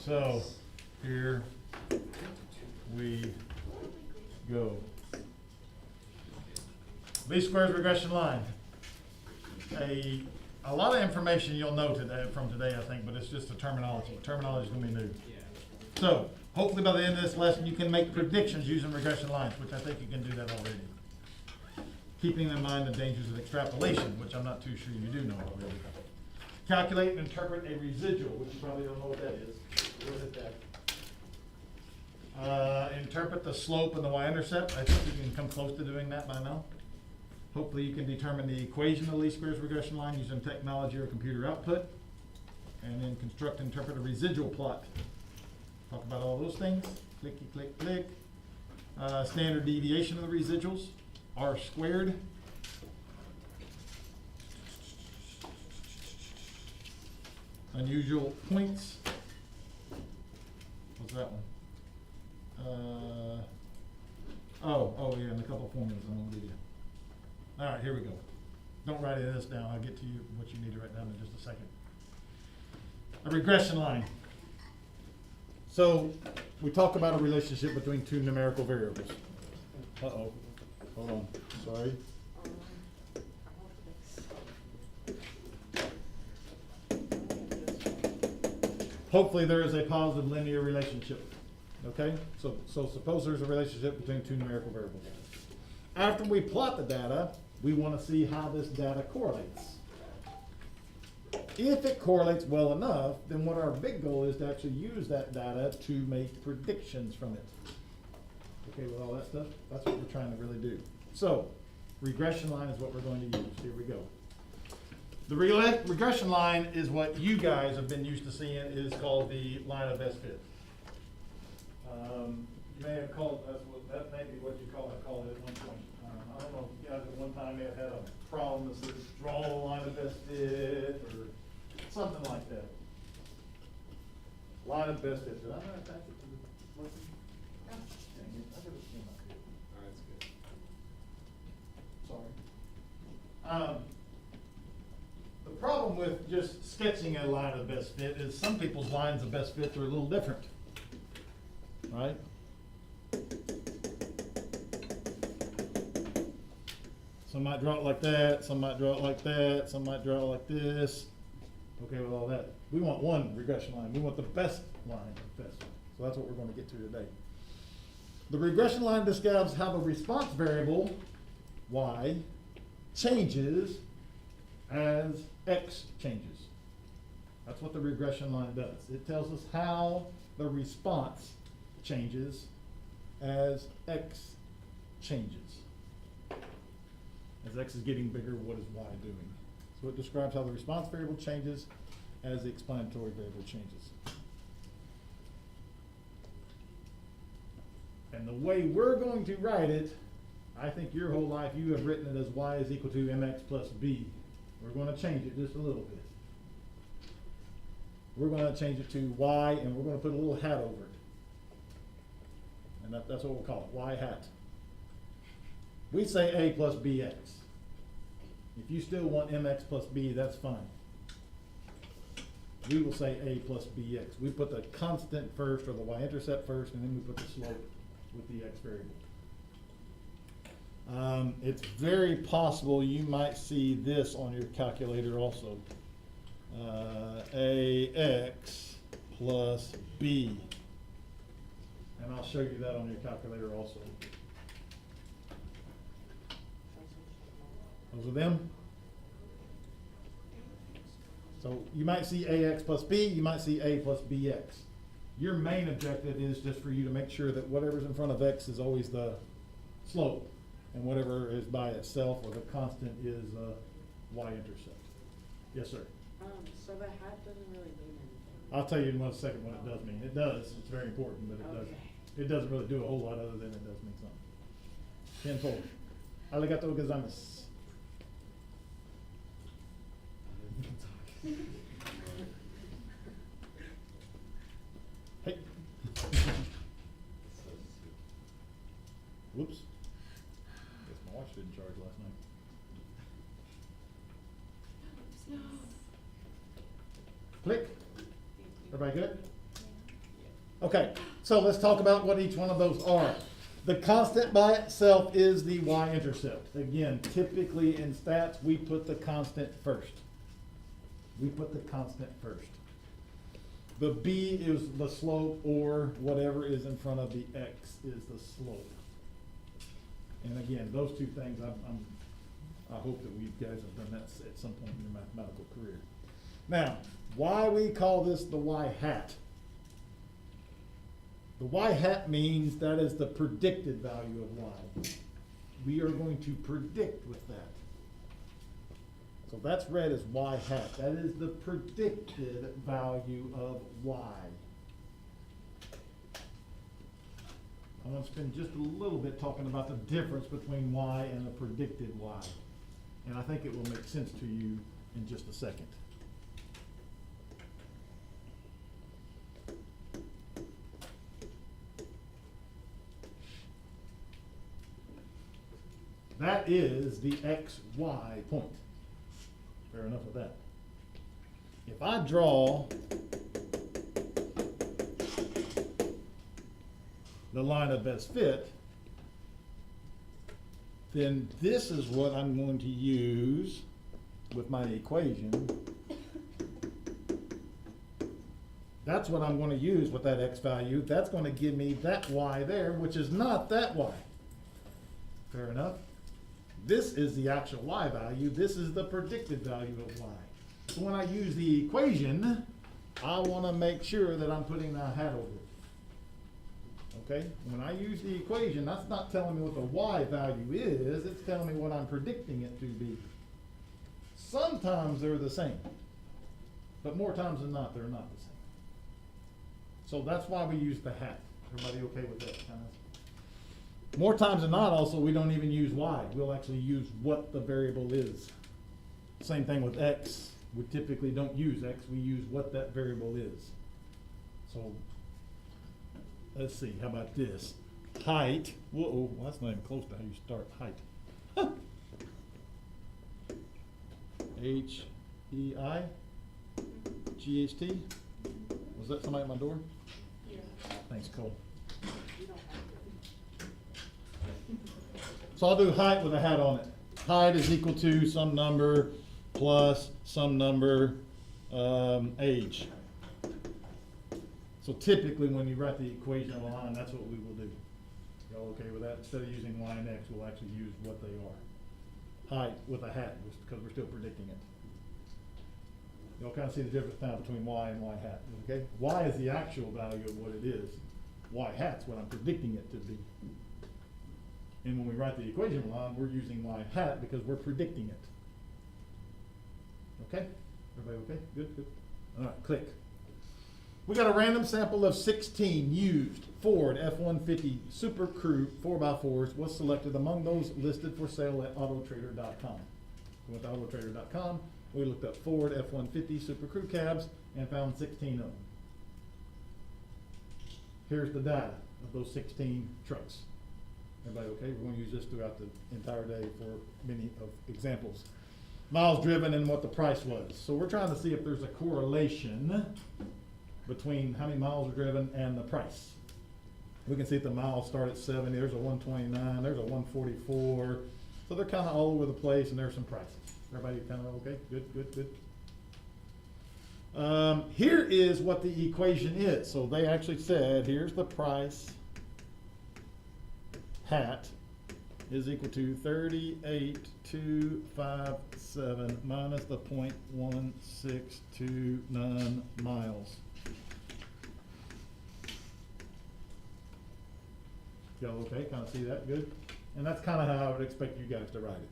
So, here we go. Least squares regression line. A lot of information you'll know today from today, I think, but it's just the terminology. Terminology is going to be new. So, hopefully by the end of this lesson, you can make predictions using regression lines, which I think you can do that already. Keeping in mind the dangers of extrapolation, which I'm not too sure you do know already. Calculate and interpret a residual, which you probably don't know what that is. What is that? Interpret the slope and the y-intercept. I think you can come close to doing that by now. Hopefully you can determine the equation of the least squares regression line using technology or computer output. And then construct and interpret a residual plot. Talk about all those things. Clicky, click, click. Standard deviation of the residuals, r squared. Unusual points. What's that one? Oh yeah, and a couple formulas I'm gonna give you. All right, here we go. Don't write any of this down. I'll get to you what you need to write down in just a second. A regression line. So we talk about a relationship between two numerical variables. Uh-oh. Hold on. Sorry. Hopefully there is a positive linear relationship. Okay? So suppose there's a relationship between two numerical variables. After we plot the data, we want to see how this data correlates. If it correlates well enough, then what our big goal is to actually use that data to make predictions from it. Okay, with all that stuff, that's what we're trying to really do. So, regression line is what we're going to use. Here we go. The regression line is what you guys have been used to seeing. It is called the line of best fit. You may have called, that may be what you called it at one point. I don't know if you guys at one time may have had a problem that says draw a line of best fit or something like that. Line of best fit. Did I not attach it to the lesson? Dang it, I never seen that. All right, that's good. Sorry. The problem with just sketching a line of best fit is some people's lines of best fit are a little different, right? Some might draw it like that, some might draw it like that, some might draw it like this. Okay, with all that, we want one regression line. We want the best line of best. So that's what we're going to get to today. The regression line describes how the response variable, y, changes as x changes. That's what the regression line does. It tells us how the response changes as x changes. As x is getting bigger, what is y doing? So it describes how the response variable changes as the explanatory variable changes. And the way we're going to write it, I think your whole life you have written it as y is equal to mx plus b. We're going to change it just a little bit. We're going to change it to y, and we're going to put a little hat over it. And that's what we'll call it, y hat. We say a plus bx. If you still want mx plus b, that's fine. We will say a plus bx. We put the constant first, or the y-intercept first, and then we put the slope with the x variable. It's very possible you might see this on your calculator also. Ax plus b. And I'll show you that on your calculator also. Those are them. So you might see ax plus b, you might see a plus bx. Your main objective is just for you to make sure that whatever's in front of x is always the slope, and whatever is by itself or the constant is y-intercept. Yes, sir? So the hat doesn't really mean anything. I'll tell you in 1 second what it does mean. It does. It's very important, but it doesn't really do a whole lot other than it does mean something. Tenfold. Arigatou gozaimasu. Hey. Whoops. Guess my watch didn't charge last night. No. Click. Everybody good? Okay, so let's talk about what each one of those are. The constant by itself is the y-intercept. Again, typically in stats, we put the constant first. We put the constant first. The b is the slope, or whatever is in front of the x is the slope. And again, those two things, I hope that you guys have done that at some point in your mathematical career. Now, why we call this the y-hat? The y-hat means that is the predicted value of y. We are going to predict with that. So that's read as y-hat. That is the predicted value of y. I'm going to spend just a little bit talking about the difference between y and the predicted y. And I think it will make sense to you in just a second. That is the xy point. Fair enough with that. If I draw the line of best fit, then this is what I'm going to use with my equation. That's what I'm going to use with that x value. That's going to give me that y there, which is not that y. Fair enough? This is the actual y value. This is the predicted value of y. So when I use the equation, I want to make sure that I'm putting a hat over it. Okay? When I use the equation, that's not telling me what the y value is. It's telling me what I'm predicting it to be. Sometimes they're the same. But more times than not, they're not the same. So that's why we use the hat. Everybody okay with that kind of? More times than not, also, we don't even use y. We'll actually use what the variable is. Same thing with x. We typically don't use x. We use what that variable is. So let's see. How about this? Height. Whoa, well, that's not even close to how you start height. H-E-I? G-H-T? Was that somebody at my door? Yeah. Thanks, Cole. You don't have to. So I'll do height with a hat on it. Height is equal to some number plus some number age. So typically when you write the equation on a line, that's what we will do. Y'all okay with that? Instead of using y and x, we'll actually use what they are. Height with a hat, just because we're still predicting it. Y'all kind of see the difference now between y and y hat, okay? Y is the actual value of what it is. Y hat's what I'm predicting it to be. And when we write the equation line, we're using y hat because we're predicting it. Okay? Everybody okay? Good, good. All right, click. We got a random sample of 16 used Ford F-150 Super Crew 4x4s was selected among those listed for sale at autotrader.com. We went to autotrader.com. We looked up Ford F-150 Super Crew cabs and found 16 of them. Here's the data of those 16 trucks. Everybody okay? We're going to use this throughout the entire day for many of examples. Miles driven and what the price was. So we're trying to see if there's a correlation between how many miles are driven and the price. We can see if the miles start at 70, there's a 129, there's a 144. So they're kind of all over the place and there's some prices. Everybody kind of okay? Good, good, good. Here is what the equation is. So they actually said, here's the price. Hat is equal to 38,257 minus the 0.1629 miles. Y'all okay? Kind of see that? Good? And that's kind of how I would expect you guys to write it.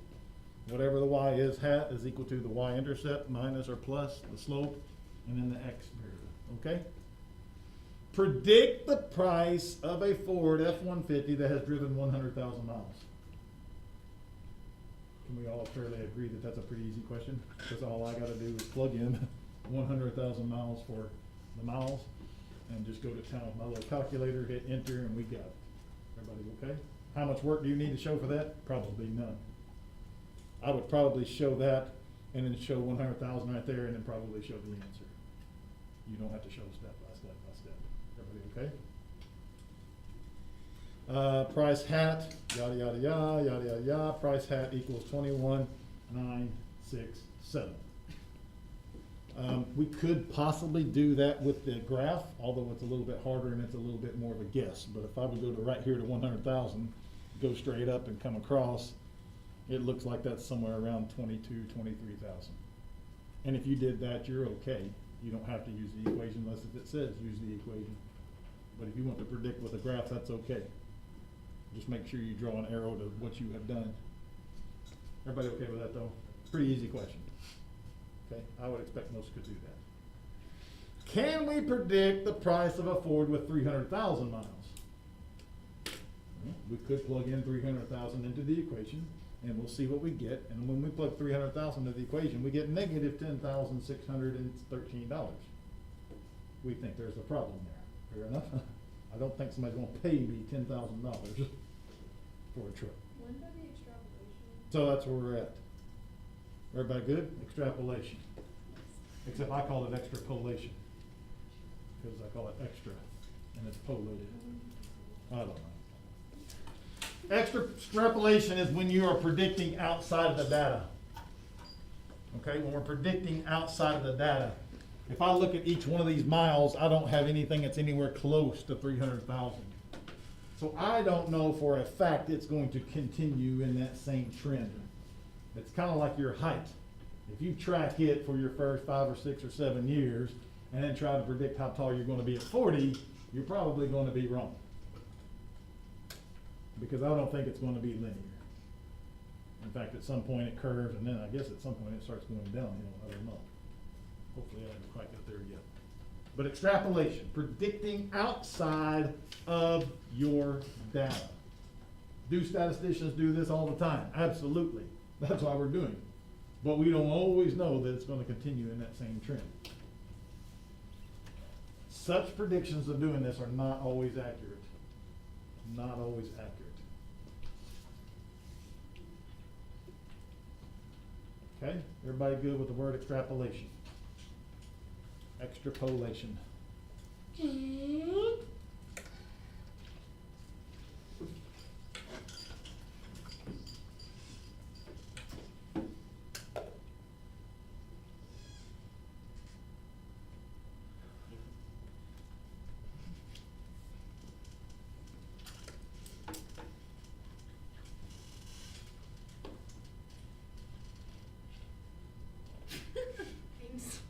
Whatever the y is, hat is equal to the y-intercept minus or plus the slope and then the x variable. Okay? Predict the price of a Ford F-150 that has driven 100,000 miles. Can we all fairly agree that that's a pretty easy question? Because all I got to do is plug in 100,000 miles for the miles and just go to town with my little calculator, hit enter, and we got it. Everybody okay? How much work do you need to show for that? Probably none. I would probably show that and then show 100,000 right there and then probably show the answer. You don't have to show step by step by step. Everybody okay? Price hat, yada, yada, yada, yada, yada, yada, price hat equals 21,967. We could possibly do that with the graph, although it's a little bit harder and it's a little bit more of a guess. But if I would go to right here to 100,000, go straight up and come across, it looks like that's somewhere around 23,000. And if you did that, you're okay. You don't have to use the equation unless if it says use the equation. But if you want to predict with a graph, that's okay. Just make sure you draw an arrow to what you have done. Everybody okay with that though? Pretty easy question. Okay, I would expect most could do that. Can we predict the price of a Ford with 300,000 miles? Well, we could plug in 300,000 into the equation and we'll see what we get. And when we plug 300,000 into the equation, we get negative $10,613. We think there's a problem there. Fair enough? I don't think somebody's gonna pay me $10,000 for a truck. Wouldn't that be extrapolation? So that's where we're at. Everybody good? Extrapolation. Except I call it extrapolation. Because I call it extra and it's polated. I don't know. Extrapolation is when you are predicting outside of the data. Okay, when we're predicting outside of the data. If I look at each one of these miles, I don't have anything that's anywhere close to 300,000. So I don't know for a fact it's going to continue in that same trend. It's kind of like your height. If you track it for your first 5 or 6 or 7 years and then try to predict how tall you're going to be at 40, you're probably going to be wrong. Because I don't think it's going to be linear. In fact, at some point it curves and then I guess at some point it starts going downhill. I don't know. Hopefully I haven't quite got there yet. But extrapolation, predicting outside of your data. Do statisticians do this all the time? Absolutely. That's why we're doing it. But we don't always know that it's going to continue in that same trend. Such predictions of doing this are not always accurate. Not always accurate. Okay, everybody good with the word extrapolation? Extrapolation. Thanks.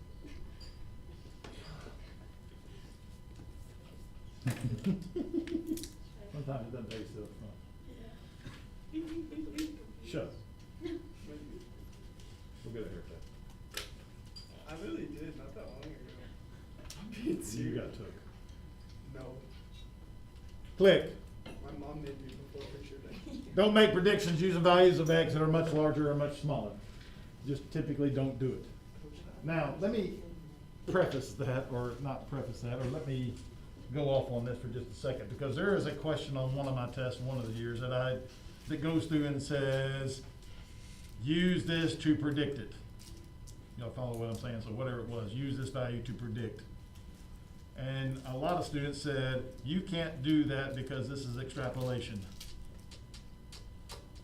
Sometimes it doesn't pay yourself front. Shut. We'll get a haircut. I really did, not that long ago. I'm being serious. You got took. No, Click. my mom made me before picture day. Don't make predictions using values of X that are much larger or much smaller. Just typically don't do it. Now, let me preface that, or not preface that, or let me go off on this for just a second, because there is a question on one of my tests, one of the years, that goes through and says, use this to predict it. Y'all follow what I'm saying? So whatever it was, use this value to predict. And a lot of students said, you can't do that because this is extrapolation.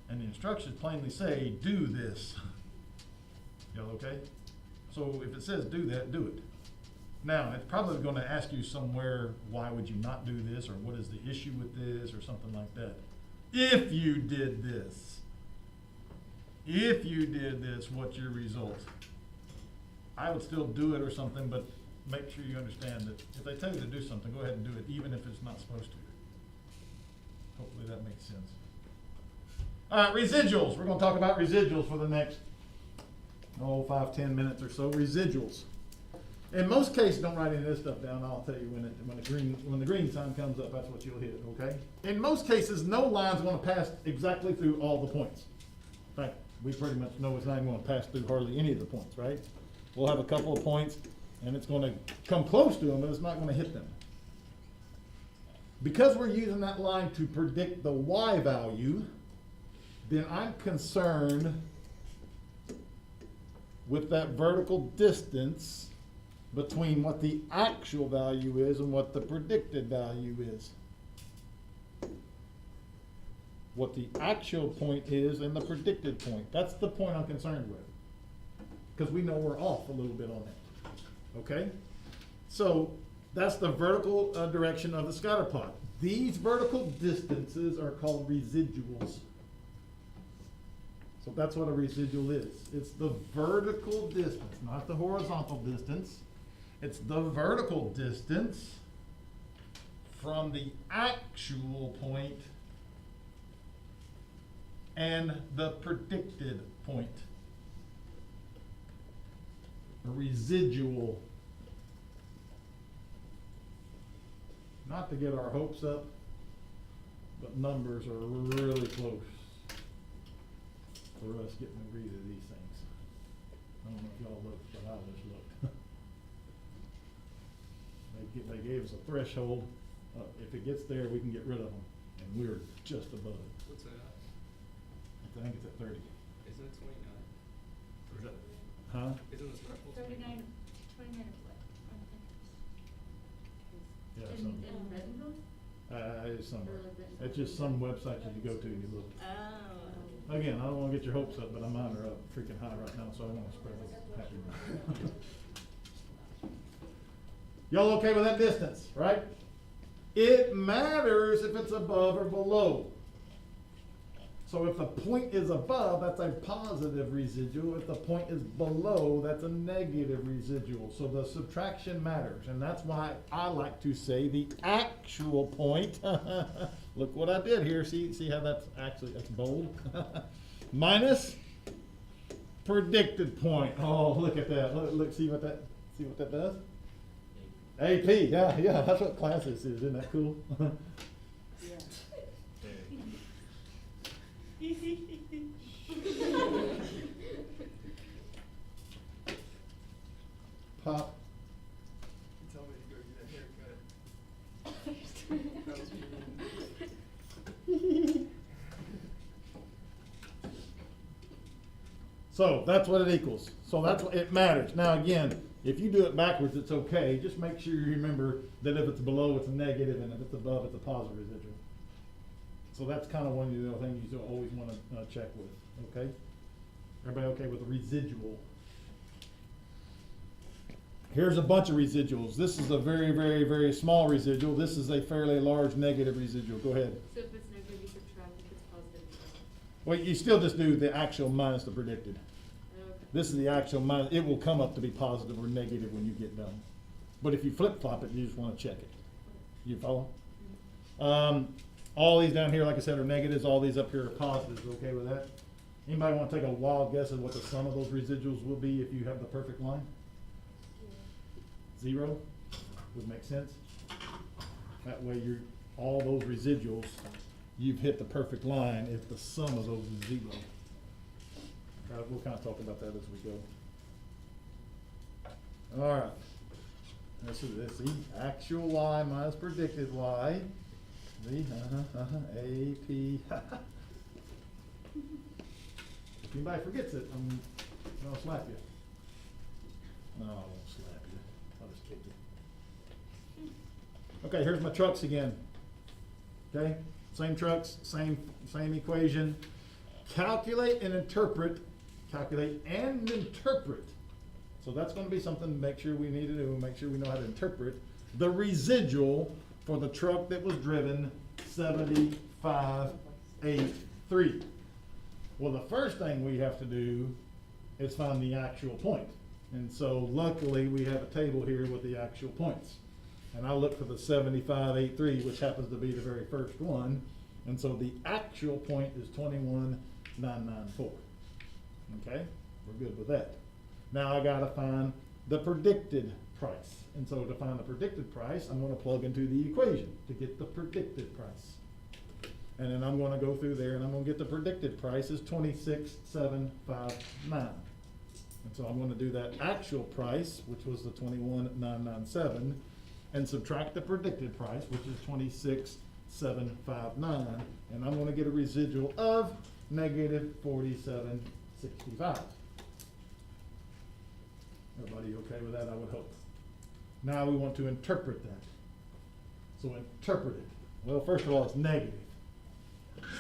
And the instructions plainly say, do this. Y'all okay? So if it says do that, do it. Now, it's probably going to ask you somewhere, why would you not do this, or what is the issue with this, or something like that. If you did this, what's your result? I would still do it or something, but make sure you understand that if they tell you to do something, go ahead and do it, even if it's not supposed to. Hopefully that makes sense. All right, residuals. We're going to talk about residuals for the next 5-10 minutes or so. Residuals. In most cases, don't write any of this stuff down. I'll tell you when the green sign comes up, that's what you'll hit, okay? In most cases, no line's going to pass exactly through all the points. In fact, we pretty much know it's not even going to pass through hardly any of the points, right? We'll have a couple of points, and it's going to come close to them, but it's not going to hit them. Because we're using that line to predict the Y value, then I'm concerned with that vertical distance between what the actual value is and what the predicted value is. What the actual point is and the predicted point. That's the point I'm concerned with. Because we know we're off a little bit on that. Okay? So that's the vertical direction of the scatter plot. These vertical distances are called residuals. So that's what a residual is. It's the vertical distance, not the horizontal distance. It's the vertical distance from the actual point and the predicted point. A residual. Not to get our hopes up, but numbers are really close for us getting to read of these things. I don't know if y'all looked, but I just looked. They gave us a threshold. If it gets there, we can get rid of them, and we're just above it. What's that? I think it's at 30. Isn't it 29? Is that, huh? Isn't the threshold 29 of what? Yeah, In some, Bentonville? it's somewhere. It's just some website that you go to and you look. Oh. Again, I don't wanna get your hopes up, but mine are up freaking high right now, so I wanna spread this happiness. Y'all okay with that distance, right? It matters if it's above or below. So if the point is above, that's a positive residual. If the point is below, that's a negative residual. So the subtraction matters, and that's why I like to say the actual point. Look what I did here. See how that's bold? Minus predicted point. Oh, look at that. Look, see what that does? AP, yeah, that's what class this is. Isn't that cool? Pop. You tell me to go get a haircut. That was mean. So that's what it equals. So that's what it matters. Now again, if you do it backwards, it's okay. Just make sure you remember that if it's below, it's a negative, and if it's above, it's a positive residual. So that's kind of one of the things you always want to check with, okay? Everybody okay with the residual? Here's a bunch of residuals. This is a very, very, very small residual. This is a fairly large negative residual. Go ahead. So if it's negative, you subtract. If it's positive, you subtract. Well, you still just do the actual minus the predicted. Okay. This This is the actual minus. It will come up to be positive or negative when you get done. But if you flip-flop it, you just want to check it. You follow? All these down here, like I said, are negatives. All these up here are positives. Okay with that? Anybody want to take a wild guess at what the sum of those residuals will be if you have the perfect line? 0 would make sense. That way all those residuals, you've hit the perfect line if the sum of those is 0. We'll kind of talk about that as we go. All right. This is the actual Y minus predicted Y. The AP. If anybody forgets it, I'll slap you. No, I won't slap you. I'll just kick you. Okay, here's my trucks again. Okay, same trucks, same equation. Calculate and interpret. Calculate and interpret. So that's going to be something to make sure we need to do. Make sure we know how to interpret the residual for the truck that was driven 7583. Well, the first thing we have to do is find the actual point. And so luckily we have a table here with the actual points. And I look for the 7583, which happens to be the very first one. And so the actual point is 21994. Okay, we're good with that. Now I gotta find the predicted price. And so to find the predicted price, I'm gonna plug into the equation to get the predicted price. And then I'm gonna go through there and I'm gonna get the predicted price is 26759. And so I'm gonna do that actual price, which was the 21997, and subtract the predicted price, which is 26759, and I'm gonna get a residual of negative 4765. Everybody okay with that, I would hope. Now we want to interpret that. So interpret it. Well, first of all, it's negative.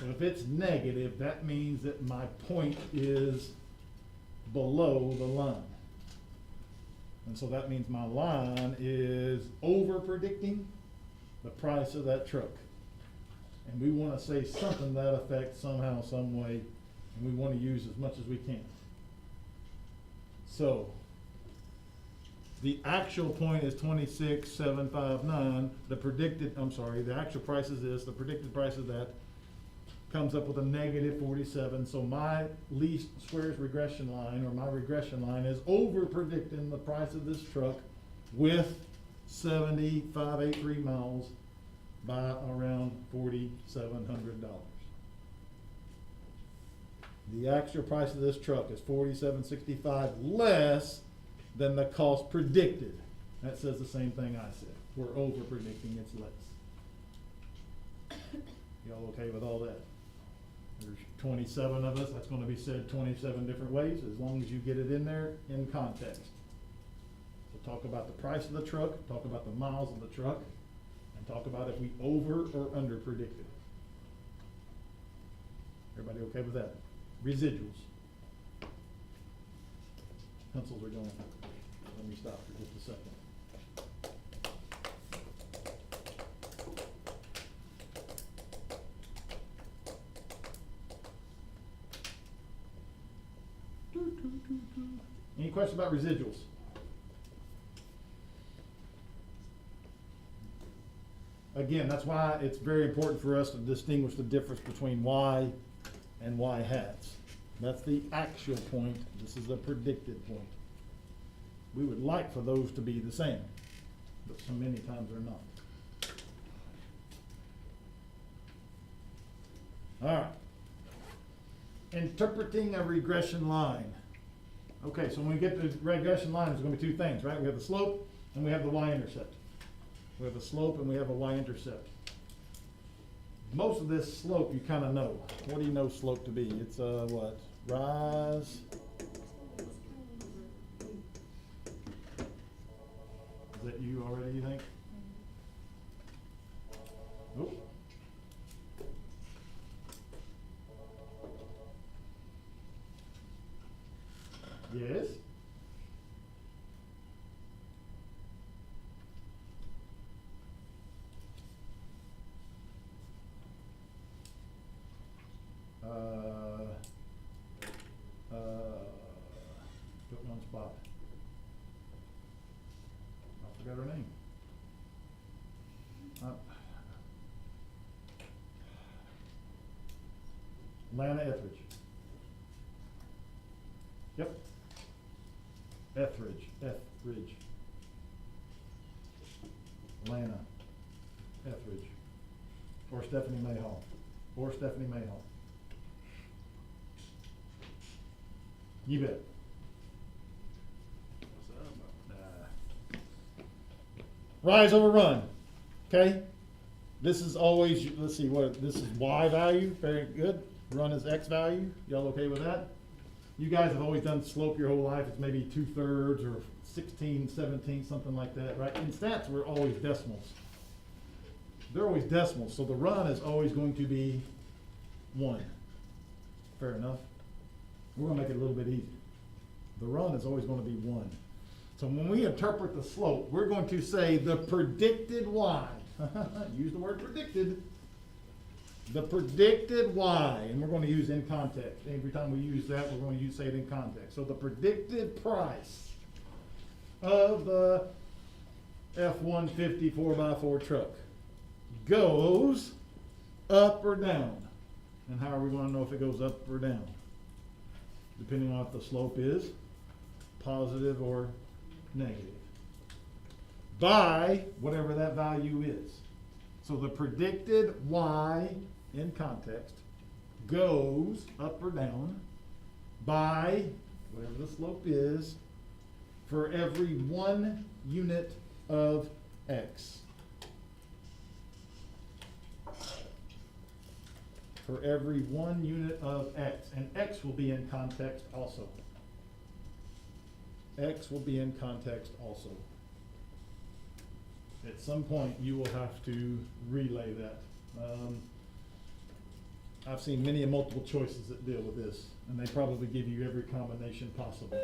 So if it's negative, that means that my point is below the line. And so that means my line is over predicting the price of that truck. And we want to say something to that effect somehow, some way, and we want to use as much as we can. So the actual point is 26,759. The actual price is this, the predicted price is that. Comes up with a negative 47. So my least squares regression line, or my regression line, is over predicting the price of this truck with 7,583 miles by around $4,700. The actual price of this truck is $4,765 less than the cost predicted. That says the same thing I said. We're over predicting, it's less. Y'all okay with all that? There's 27 of us, that's gonna be said 27 different ways, as long as you get it in there in context. So talk about the price of the truck, talk about the miles of the truck, and talk about if we over or under predicted. Everybody okay with that? Residuals. Pencils are going. Let me stop for just a second. Any questions about residuals? Again, that's why it's very important for us to distinguish the difference between Y and Y hats. That's the actual point. This is the predicted point. We would like for those to be the same, but so many times they're not. All right. Interpreting a regression line. Okay, so when we get to regression line, there's going to be two things, right? We have the slope and we have the y-intercept. We have a slope and we have a y-intercept. Most of this slope you kind of know. What do you know slope to be? It's what? Rise. Is that you already, you think? Nope. Yes. Put me on the spot. I forgot her name. Lana Etheridge. Yep. Etheridge. Lana Etheridge. Or Stephanie Mayhall. You bet. What's that about? Rise over run. Okay? This is always, let's see, this is Y value. Very good. Run is X value. Y'all okay with that? You guys have always done slope your whole life. It's maybe 2/3 or 16, 17, something like that, right? In stats, we're always decimals. They're always decimals, so the run is always going to be 1. Fair enough. We're gonna make it a little bit easier. The run is always gonna be 1. So when we interpret the slope, we're going to say the predicted Y. Use the word predicted. The predicted Y, and we're going to use in context. Every time we use that, we're going to say it in context. So the predicted price of the F-150 4x4 truck goes up or down. And how are we going to know if it goes up or down? Depending on if the slope is positive or negative. By whatever that value is. So the predicted Y in context goes up or down by whatever the slope is for every 1 unit of X. For every 1 unit of X. And X will be in context also. X will be in context also. At some point, you will have to relay that. I've seen many and multiple choices that deal with this, and they probably give you every combination possible.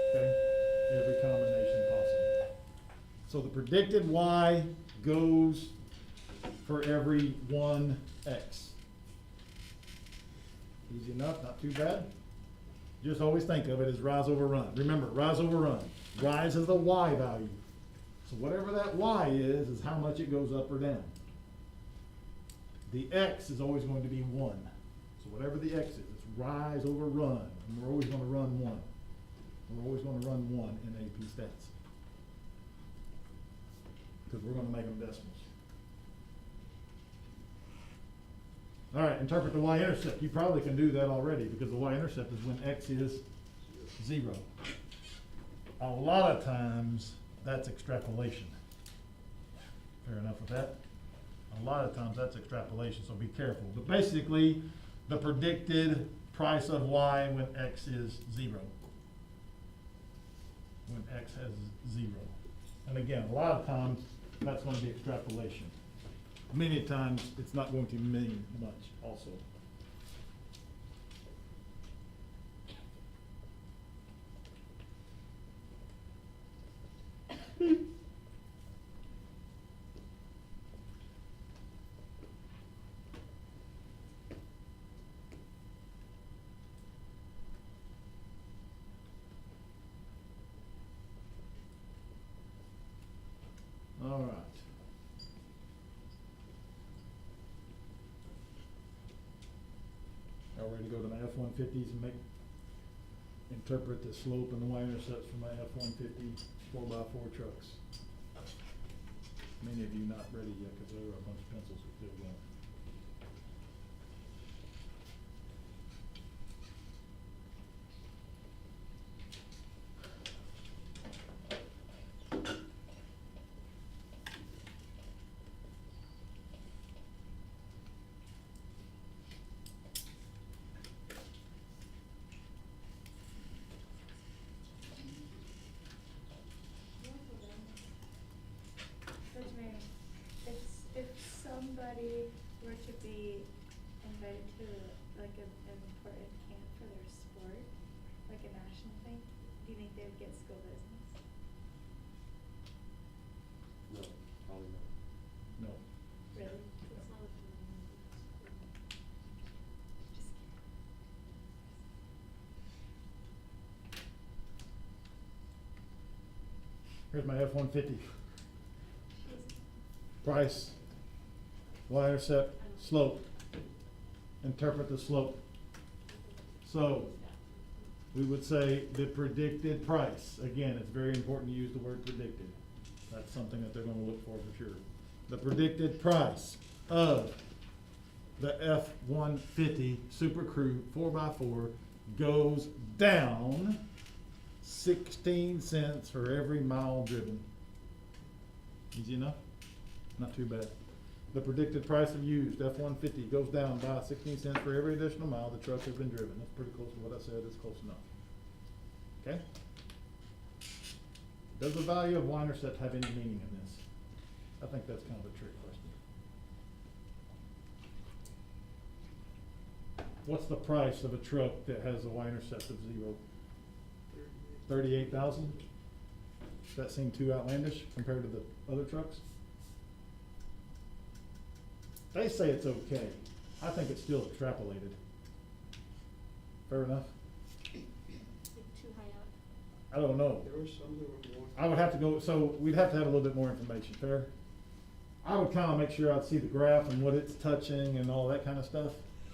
Okay? Every combination possible. So the predicted Y goes for every 1x. Easy enough, not too bad. Just always think of it as rise over run. Remember, rise over run. Rise is the Y value. So whatever that Y is how much it goes up or down. The X is always going to be 1. So whatever the X is, it's rise over run. And we're always going to run 1. We're always going to run 1 in AP stats. Because we're going to make them decimals. All right, interpret the y-intercept. You probably can do that already because the y-intercept is when x is 0. A lot of times, that's extrapolation. Fair enough with that? A lot of times, that's extrapolation, so be careful. But basically, the predicted price of y when x is 0. When x has 0. And again, a lot of times, that's going to be extrapolation. Many times, it's not going to mean much also. All right. Y'all ready to go to my F-150s and interpret the slope and the y-intercepts for my F-150 4x4 trucks? Many of you not ready yet because there are a bunch of pencils we're still going. Judge Mary, if somebody were to be invited to like an important camp for their sport, like a national thing, do you think they would get school business? No, probably not. No. Really? Yeah. Just Here's my F-150. Price, y-intercept, slope. Interpret the slope. So, we would say the predicted price. Again, it's very important to use the word predicted. That's something that they're going to look for sure. The predicted price of the F-150 Super Crew 4x4 goes down 16 cents for every mile driven. Easy enough? Not too bad. The predicted price of used F-150 goes down by 16 cents for every additional mile the truck has been driven. That's pretty close to what I said. It's close enough. Okay? Does the value of y-intercept have any meaning in this? I think that's kind of a trick question. What's the price of a truck that has a y-intercept of 0? 38,000? Does that seem too outlandish compared to the other trucks? They say it's okay. I think it's still extrapolated. Fair enough? too high up. I don't know. There were some that were more. I would have to go, so we'd have to have a little bit more information, fair? I would kind of make sure I'd see the graph and what it's touching and all that kind of stuff.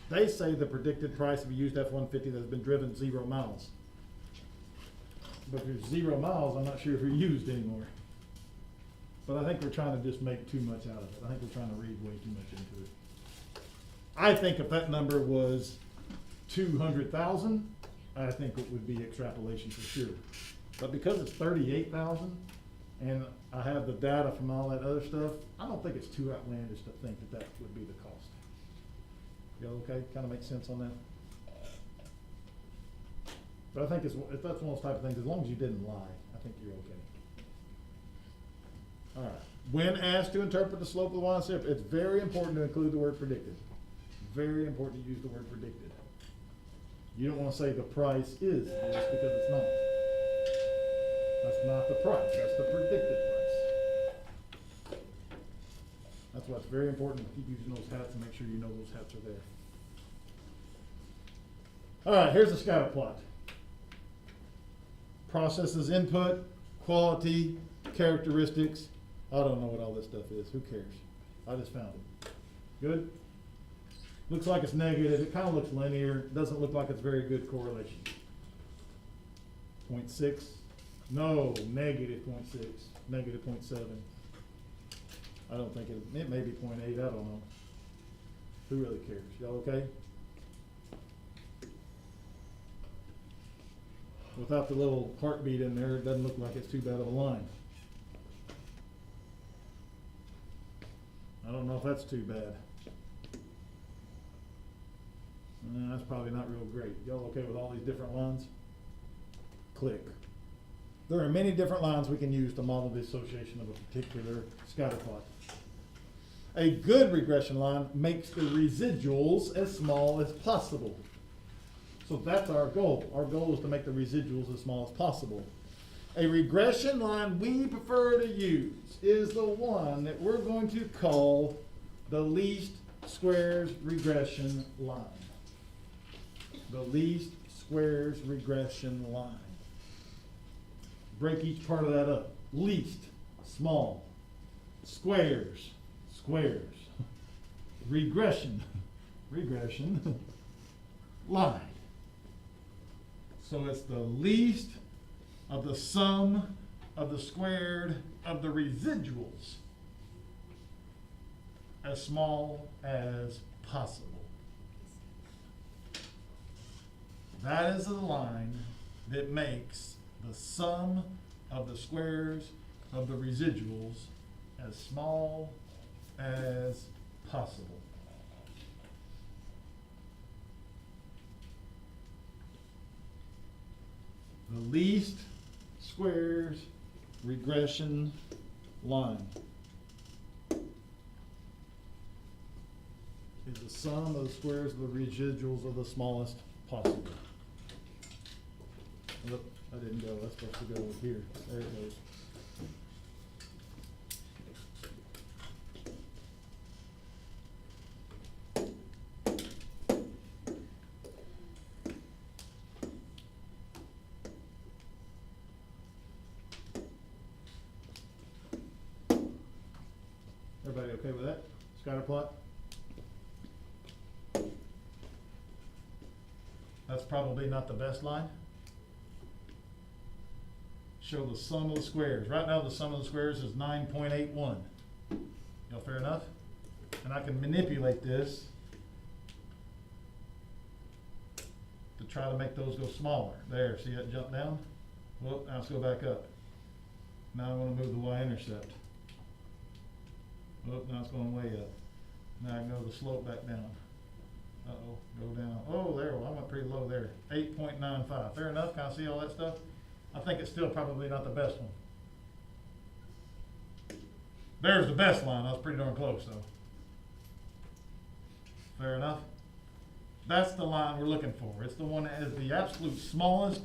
They say the predicted price of a used F-150 that has been driven 0 miles. But if there's 0 miles, I'm not sure if you're used anymore. But I think we're trying to just make too much out of it. I think we're trying to read way too much into it. I think if that number was 200,000, I think it would be extrapolation for sure. But because it's 38,000, and I have the data from all that other stuff, I don't think it's too outlandish to think that that would be the cost. You okay? Kind of makes sense on that? But I think if that's one of those type of things, as long as you didn't lie, I think you're okay. When asked to interpret the slope of the line of slope, it's very important to include the word predicted. Very important to use the word predicted. You don't want to say the price is this because it's not. That's not the price, that's the predicted price. That's why it's very important to keep using those hats and make sure you know those hats are there. All right, here's the scatter plot. Processes input, quality, characteristics. I don't know what all this stuff is. Who cares? I just found it. Good? Looks like it's negative. It kind of looks linear. It doesn't look like it's very good correlation. 0.6. No, negative 0.6. Negative 0.7. I don't think it may be 0.8. I don't know. Who really cares? Y'all okay? Without the little heartbeat in there, it doesn't look like it's too bad of a line. I don't know if that's too bad. That's probably not real great. Y'all okay with all these different lines? Click. There are many different lines we can use to model the association of a particular scatter plot. A good regression line makes the residuals as small as possible. So that's our goal. Our goal is to make the residuals as small as possible. A regression line we prefer to use is the one that we're going to call the least squares regression line. The least squares regression line. Break each part of that up. Least, small. Squares, squares. Regression, regression. Line. So it's the least of the sum of the squared of the residuals as small as possible. That is the line that makes the sum of the squares of the residuals as small as possible. The least squares regression line is the sum of the squares of the residuals of the smallest possible. Look, I didn't go. That's supposed to go over here. There it goes. Everybody okay with that? Scatter plot? That's probably not the best line. Show the sum of the squares. Right now the sum of the squares is 9.81. Y'all fair enough? And I can manipulate this to try to make those go smaller. There, see that jump down? Well, now let's go back up. Now I want to move the y-intercept. Oh, now it's going way up. Now I can go the slope back down. Uh-oh, go down. Oh, there, well, I went pretty low there. 8.95. Fair enough? Can I see all that stuff? I think it's still probably not the best one. There's the best line. I was pretty darn close, though. Fair enough? That's the line we're looking for. It's the one that has the absolute smallest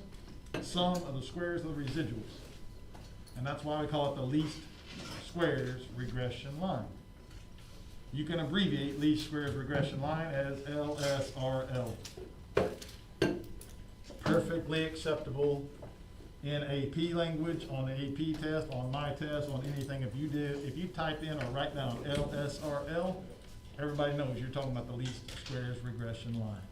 sum of the squares of the residuals. And that's why we call it the least squares regression line. You can abbreviate least squares regression line as LSRL. Perfectly acceptable in AP language, on the AP test, on my test, on anything. If you type in or write down LSRL, everybody knows you're talking about the least squares regression line.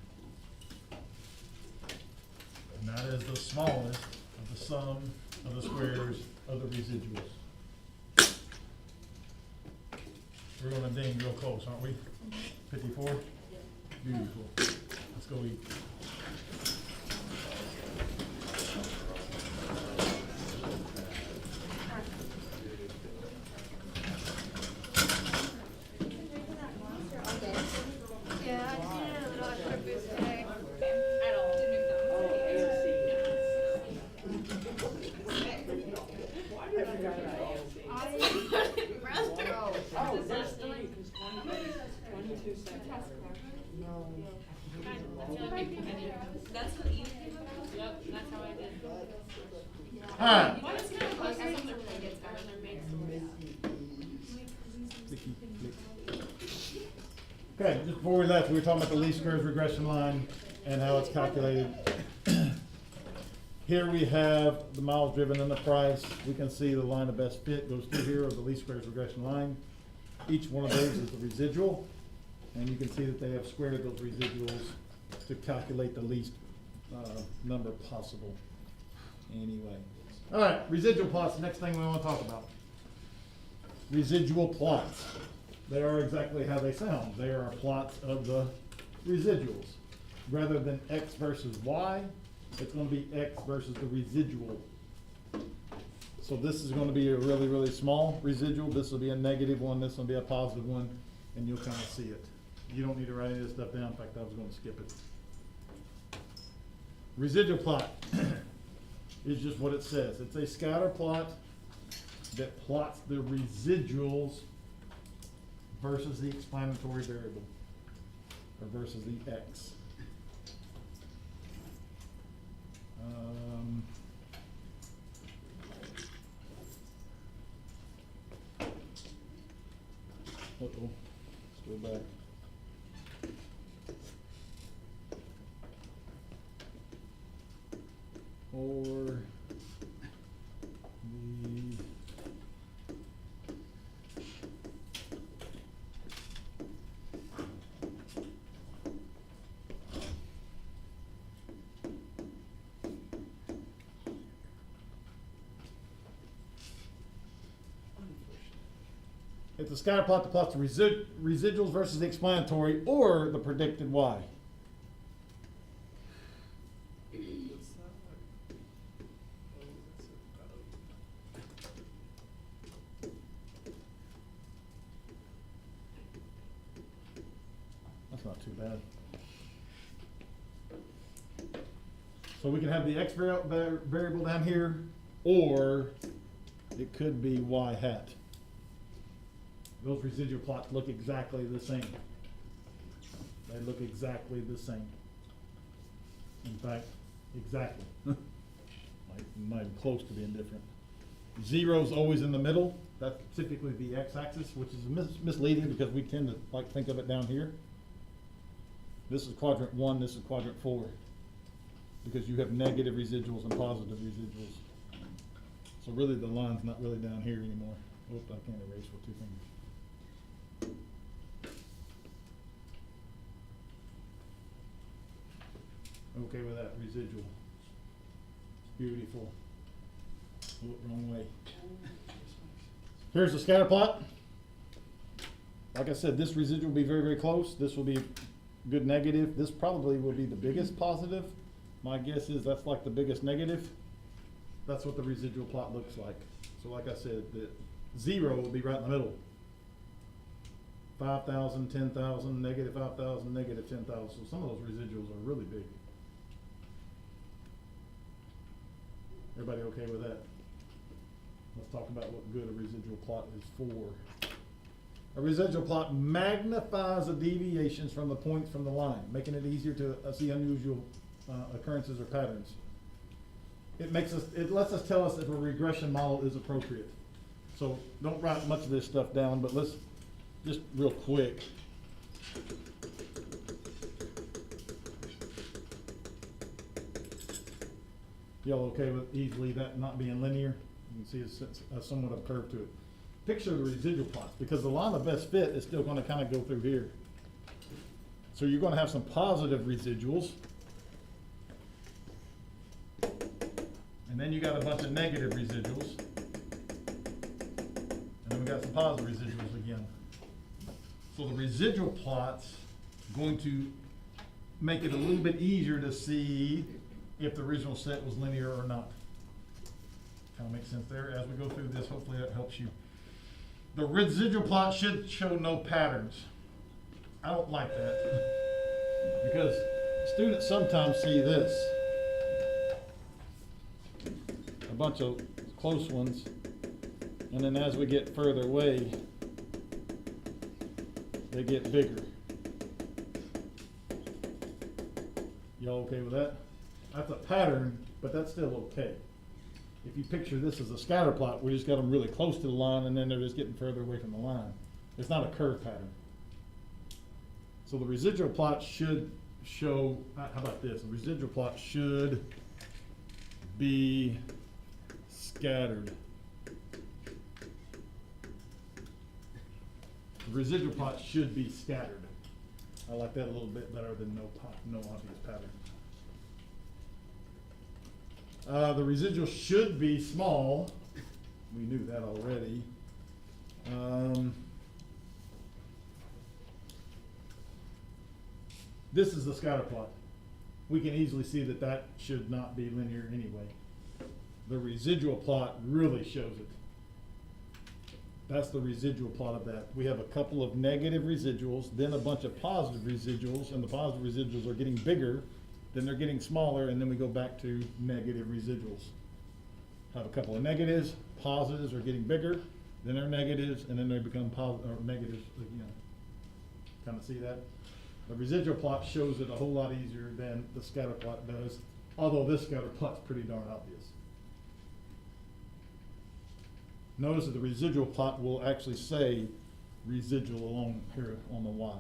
And that is the smallest of the sum of the squares of the residuals. We're gonna ding real close, aren't we? 54? Beautiful. Let's go eat. Yeah, I just needed a little extra boost today. I forgot about AOC. past Clever? No. That's what you came up with? Yep, that's how I did. Alright. Why is it like something that really gets out of their makes Okay, just before we left, we were talking about the least squares regression line and how it's calculated. Here we have the miles driven and the price. We can see the line of best fit goes through here, or the least squares regression line. Each one of those is the residual, and you can see that they have squared those residuals to calculate the least number possible. Anyway, all right, residual plots, the next thing we want to talk about. Residual plots. They are exactly how they sound. They are plots of the residuals. Rather than X versus Y, it's going to be X versus the residual. So this is going to be a really, really small residual. This will be a negative one. This will be a positive one, and you'll kind of see it. You don't need to write any of this stuff down. In fact, I was going to skip it. Residual plot is just what it says. It's a scatter plot that plots the residuals versus the explanatory variable, or versus the X. Uh-oh, let's go back. Or the it's a scatter plot that plots the residuals versus the explanatory or the predicted Y. What's that like? Oh, that's That's not too bad. So we can have the X variable down here, or it could be Y hat. Those residual plots look exactly the same. They look exactly the same. In fact, exactly. Not even close to being different. Zero's always in the middle. That's typically the X-axis, which is misleading because we tend to like think of it down here. This is quadrant 1, this is quadrant 4. Because you have negative residuals and positive residuals. So really the line's not really down here anymore. Oops, I can't erase with 2 fingers. Okay with that, residual. Beautiful. Oh, wrong way. Here's the scatter plot. Like I said, this residual will be very, very close. This will be good negative. This probably will be the biggest positive. My guess is that's like the biggest negative. That's what the residual plot looks like. So like I said, the 0 will be right in the middle. 5,000, 10,000, negative 5,000, negative 10,000. So some of those residuals are really big. Everybody okay with that? Let's talk about what good a residual plot is for. A residual plot magnifies the deviations from the points from the line, making it easier to see unusual occurrences or patterns. It lets us tell us if a regression model is appropriate. So don't write much of this stuff down, but let's just real quick. Y'all okay with easily that not being linear? You can see it's somewhat of a curve to it. Picture the residual plots, because the line of best fit is still going to kind of go through here. So you're going to have some positive residuals. And then you got a bunch of negative residuals. And then we got some positive residuals again. So the residual plot's going to make it a little bit easier to see if the original set was linear or not. Kind of makes sense there. As we go through this, hopefully that helps you. The residual plot should show no patterns. I don't like that because students sometimes see this. A bunch of close ones, and then as we get further away, they get bigger. Y'all okay with that? That's a pattern, but that's still okay. If you picture this as a scatter plot, we just got them really close to the line and then they're just getting further away from the line. It's not a curve pattern. So the residual plot should show, how about this? The residual plot should be scattered. The residual plot should be scattered. I like that a little bit better than no obvious pattern. The residual should be small. We knew that already. This is the scatter plot. We can easily see that that should not be linear anyway. The residual plot really shows it. That's the residual plot of that. We have a couple of negative residuals, then a bunch of positive residuals, and the positive residuals are getting bigger, then they're getting smaller, and then we go back to negative residuals. Have a couple of negatives, positives are getting bigger, then they're negatives, and then they become or negatives again. Kind of see that? The residual plot shows it a whole lot easier than the scatter plot does, although this scatter plot's pretty darn obvious. Notice that the residual plot will actually say residual along here on the Y.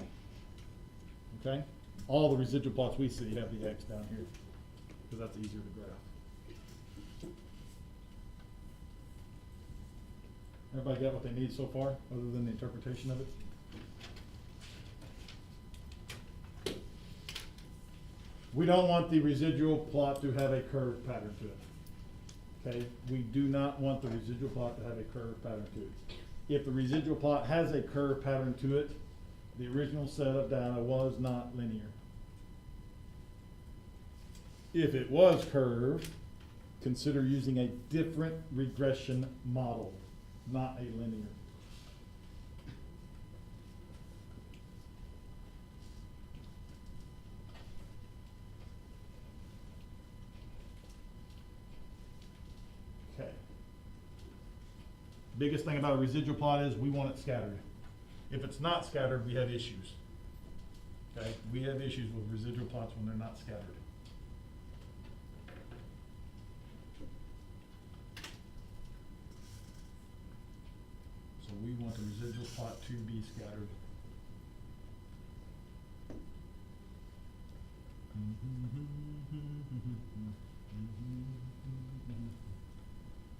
Okay? All the residual plots we see have the X down here, because that's easier to graph. Everybody got what they need so far, other than the interpretation of it? We don't want the residual plot to have a curved pattern to it. Okay, we do not want the residual plot to have a curved pattern to it. If the residual plot has a curved pattern to it, the original set of data was not linear. If it was curved, consider using a different regression model, not a linear. Okay. Biggest thing about a residual plot is we want it scattered. If it's not scattered, we have issues. Okay, we have issues with residual plots when they're not scattered. So we want the residual plot to be scattered.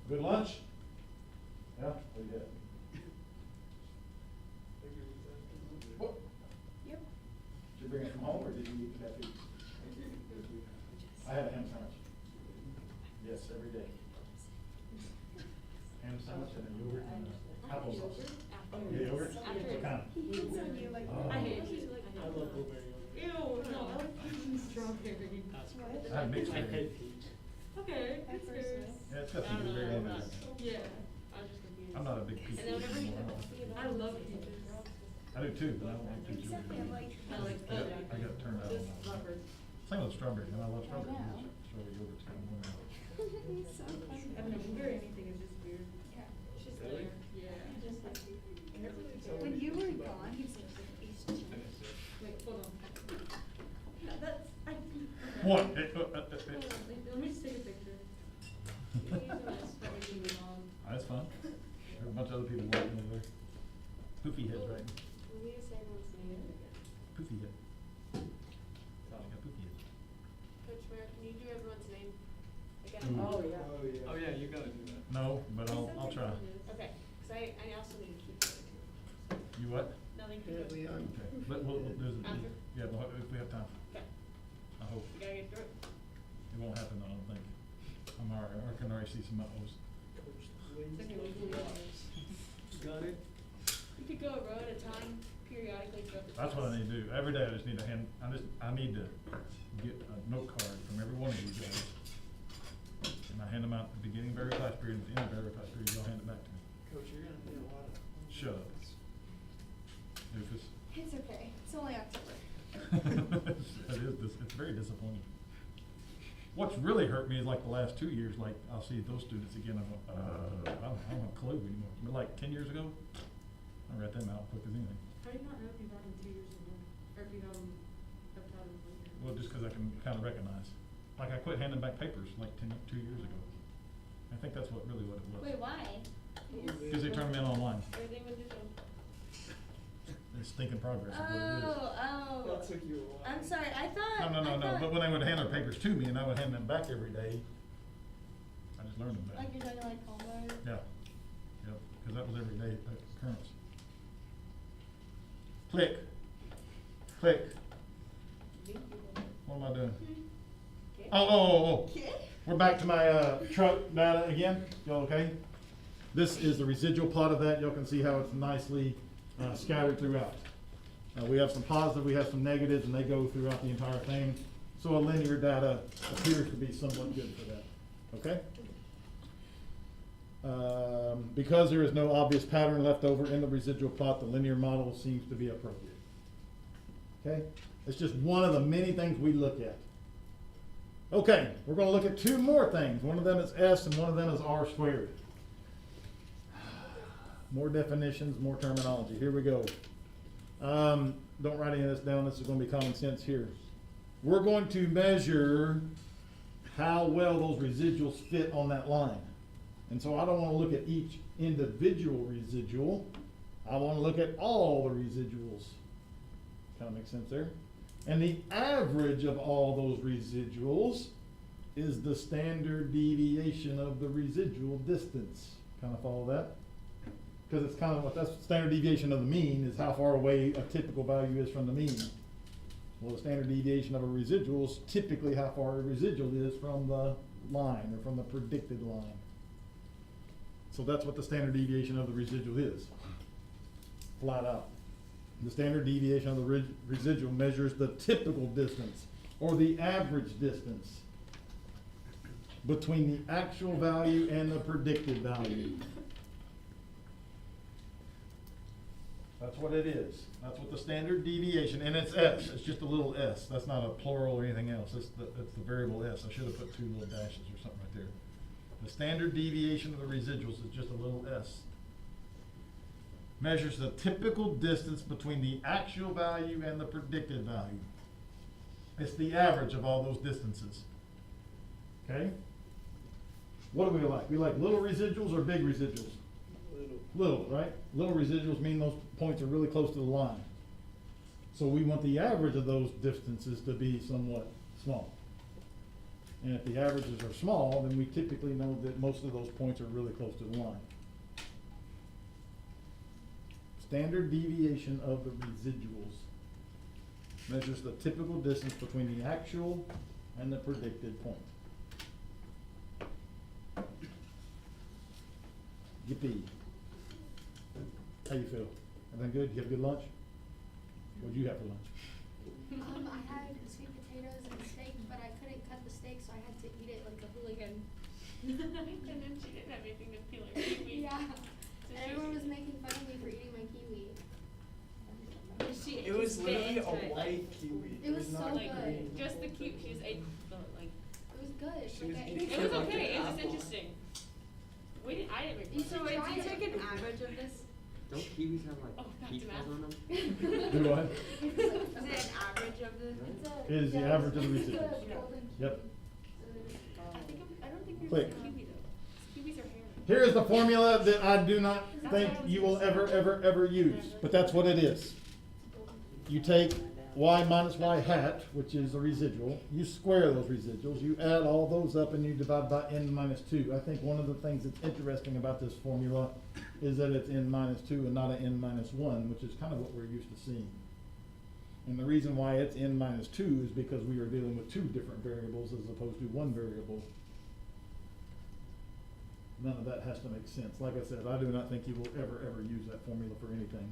Good lunch? Yeah, we did. What? Yep. Did you bring it from home or did you eat the cafe? I had a ham sandwich. Yes, every day. Ham sandwich and a yogurt and applesauce. Yeah, yogurt? What kind? He hits on you like Oh. that. I hate cheese. I love blueberry yogurt. Ew, no, I like peach and strawberry. What? I had mixed I berry. hate peach. Okay, At that's first, good. Yeah, it's got I some don't know, blueberry in I'm it. not- Yeah, I was just confused. I'm not a big peach And then whenever he, anymore. I I love peaches. I do too, but I don't like peach Exactly, I'm yogurt. like. I like I got- I got turned out on Just that. lovers. Same with strawberry, and I love I strawberry. know. Strawberry yogurt's kind of warm. He's so funny. I don't know, blueberry anything is just weird. Yeah. It's just Really? there, yeah. Just like, So when you were gone, he was like, he's changed. Wait, hold on. Yeah, that's, I. What? Hold on, let me just take a picture. Can you use this for when you move on? That's fun. There are a bunch of other people walking over there. Poofy heads, right? Will we say everyone's name? Poofy head. I got poofy head. Coach Merritt, can you do everyone's name again? Ooh. Oh, yeah. Oh, yeah. Oh, yeah, you gotta do that. No, but I'll try. Okay, cause I also need to keep it too. You what? Nothing. Yeah, Leon. Okay, but there's After? yeah, if we have time. Okay, I hope. you gotta get through it. It won't happen, I don't think. I can already see some uh-ohs. Coach It's okay, we'll do it. Got it? You could go a row at a time, periodically throughout the That's what I class. need to do. Every day I just need to I need to get a note card from every one of you guys. And I hand them out at the beginning of every class period, at the end of every class period, y'all hand it back to me. Coach, you're gonna need a lot of. Shut up. Doofus. It's okay, it's only October. It's very disappointing. What's really hurt me is like the last 2 years, like I'll see those students again, I'm like, I don't have a clue anymore. But like 10 years ago, I read them out quick as anything. How do you not know if you've had them 2 years ago, or if you have them up top Well, just because I can kind of recognize. Like I quit handing back papers like 2 years ago. I think that's what it was. Wait, why? Because they turned them in online. Everything was digital. It's stinking progress is what it is. Oh, That took you a while. I'm sorry, I thought. No, but when they would hand their papers to me and I would hand them back every day, I just learned them back. Like you're talking like Hallmark? Yeah, yep, because that was every day occurrence. Click, click, what am I doing? Oh, we're back to my, truck data again, y'all okay? This is the residual plot of that, y'all can see how it's nicely, scattered throughout. We have some positive, we have some negatives, and they go throughout the entire thing. So a linear data appears to be somewhat good for that, okay? Because there is no obvious pattern left over in the residual plot, the linear model seems to be appropriate. Okay? It's just one of the many things we look at. Okay, we're gonna look at two more things. One of them is S and one of them is R squared. More definitions, more terminology. Here we go. Don't write any of this down. This is gonna be common sense here. We're going to measure how well those residuals fit on that line. And so I don't wanna look at each individual residual. I wanna look at all the residuals. Kinda makes sense there? And the average of all those residuals is the standard deviation of the residual distance. Kinda follow that? Because it's kind of what that's standard deviation of the mean is how far away a typical value is from the mean. Well, the standard deviation of a residual is typically how far a residual is from the line or from the predicted line. So that's what the standard deviation of the residual is, flat out. The standard deviation of the residual measures the typical distance or the average distance between the actual value and the predicted value. That's what it is. That's what the standard deviation, and it's S, it's just a little s. That's not a plural or anything else. It's the variable s. I should have put 2 little dashes or something right there. The standard deviation of the residuals is just a little s. Measures the typical distance between the actual value and the predicted value. It's the average of all those distances. Okay? What do we like? We like little residuals or big residuals? Little, right? Little residuals mean those points are really close to the line. So we want the average of those distances to be somewhat small. And if the averages are small, then we typically know that most of those points are really close to the line. Standard deviation of the residuals measures the typical distance between the actual and the predicted point. Yippee. How you feel? Everything good? You have a good lunch? What'd you have for lunch? I had sweet potatoes and steak, but I couldn't cut the steak, so I had to eat it like a hooligan. And then she didn't have anything to peel her kiwi. Yeah. So And everyone was making fun of me for eating my kiwi. It was just literally bit a into it. white kiwi. It was not so Like, good. green. just the cute, she just ate the, like, It was good. She was Like, eating it was like okay, an it was just apple. interesting. We didn't, I didn't make You fun should of it. try Did you it. take an average of this? Don't kiwis have like Oh, back to peach math. fuzz on them? Do what? Is it an average of the? It's a- It is the yeah, average of the it's a residuals. golden Yep. kiwi. I don't think Click. there's a kiwi though. Kiwis are hairy. Here is the formula that I do not think you will ever use, but that's what it is. You take y minus y hat, which is the residual, you square those residuals, you add all those up and you divide by n minus 2. I think one of the things that's interesting about this formula is that it's n minus 2 and not an n minus 1, which is kind of what we're used to seeing. And the reason why it's n minus 2 is because we are dealing with 2 different variables as opposed to 1 variable. None of that has to make sense. Like I said, I do not think you will ever use that formula for anything.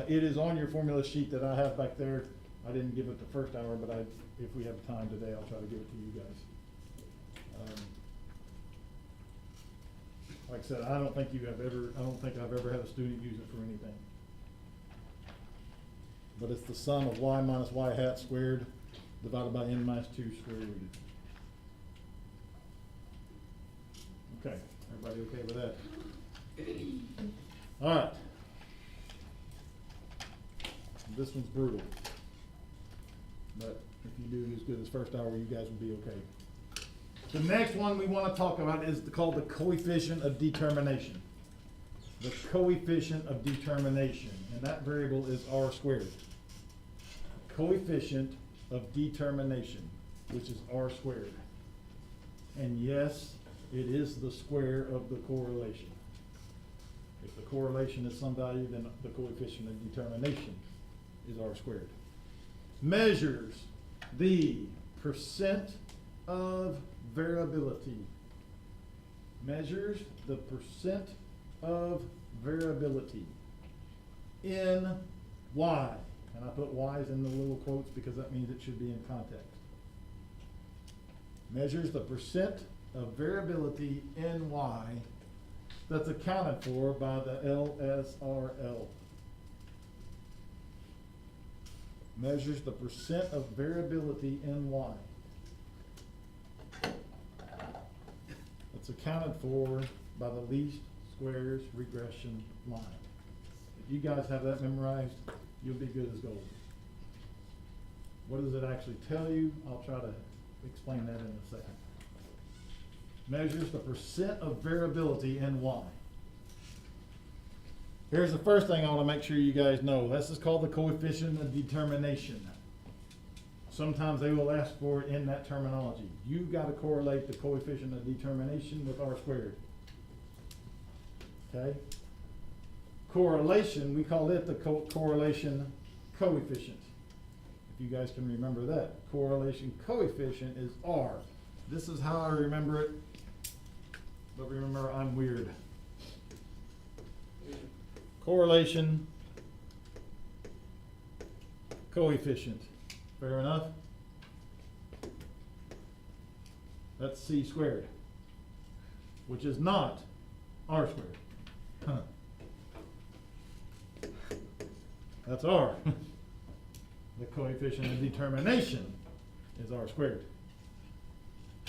It is on your formula sheet that I have back there. I didn't give it the first hour, but if we have time today, I'll try to give it to you guys. Like I said, I don't think I've ever had a student use it for anything. But it's the sum of y minus y hat squared divided by n minus 2 square rooted. Okay, everybody okay with that? All right. This one's brutal. But if you do as good as first hour, you guys will be okay. The next one we want to talk about is called the coefficient of determination. The coefficient of determination, and that variable is r squared. Coefficient of determination, which is r squared. And yes, it is the square of the correlation. If the correlation is some value, then the coefficient of determination is r squared. Measures the percent of variability. Measures the percent of variability in y. And I put y's in the little quotes because that means it should be in context. Measures the percent of variability in y that's accounted for by the LSRL. Measures the percent of variability in y that's accounted for by the least squares regression line. If you guys have that memorized, you'll be good as gold. What does it actually tell you? I'll try to explain that in a second. Measures the percent of variability in y. Here's the first thing I want to make sure you guys know. This is called the coefficient of determination. Sometimes they will ask for it in that terminology. You've got to correlate the coefficient of determination with r squared. Okay? Correlation, we call it the correlation coefficient. If you guys can remember that. Correlation coefficient is r. This is how I remember it. But remember, I'm weird. Correlation coefficient. Fair enough? That's c squared, which is not r squared. Huh. That's r. The coefficient of determination is r squared.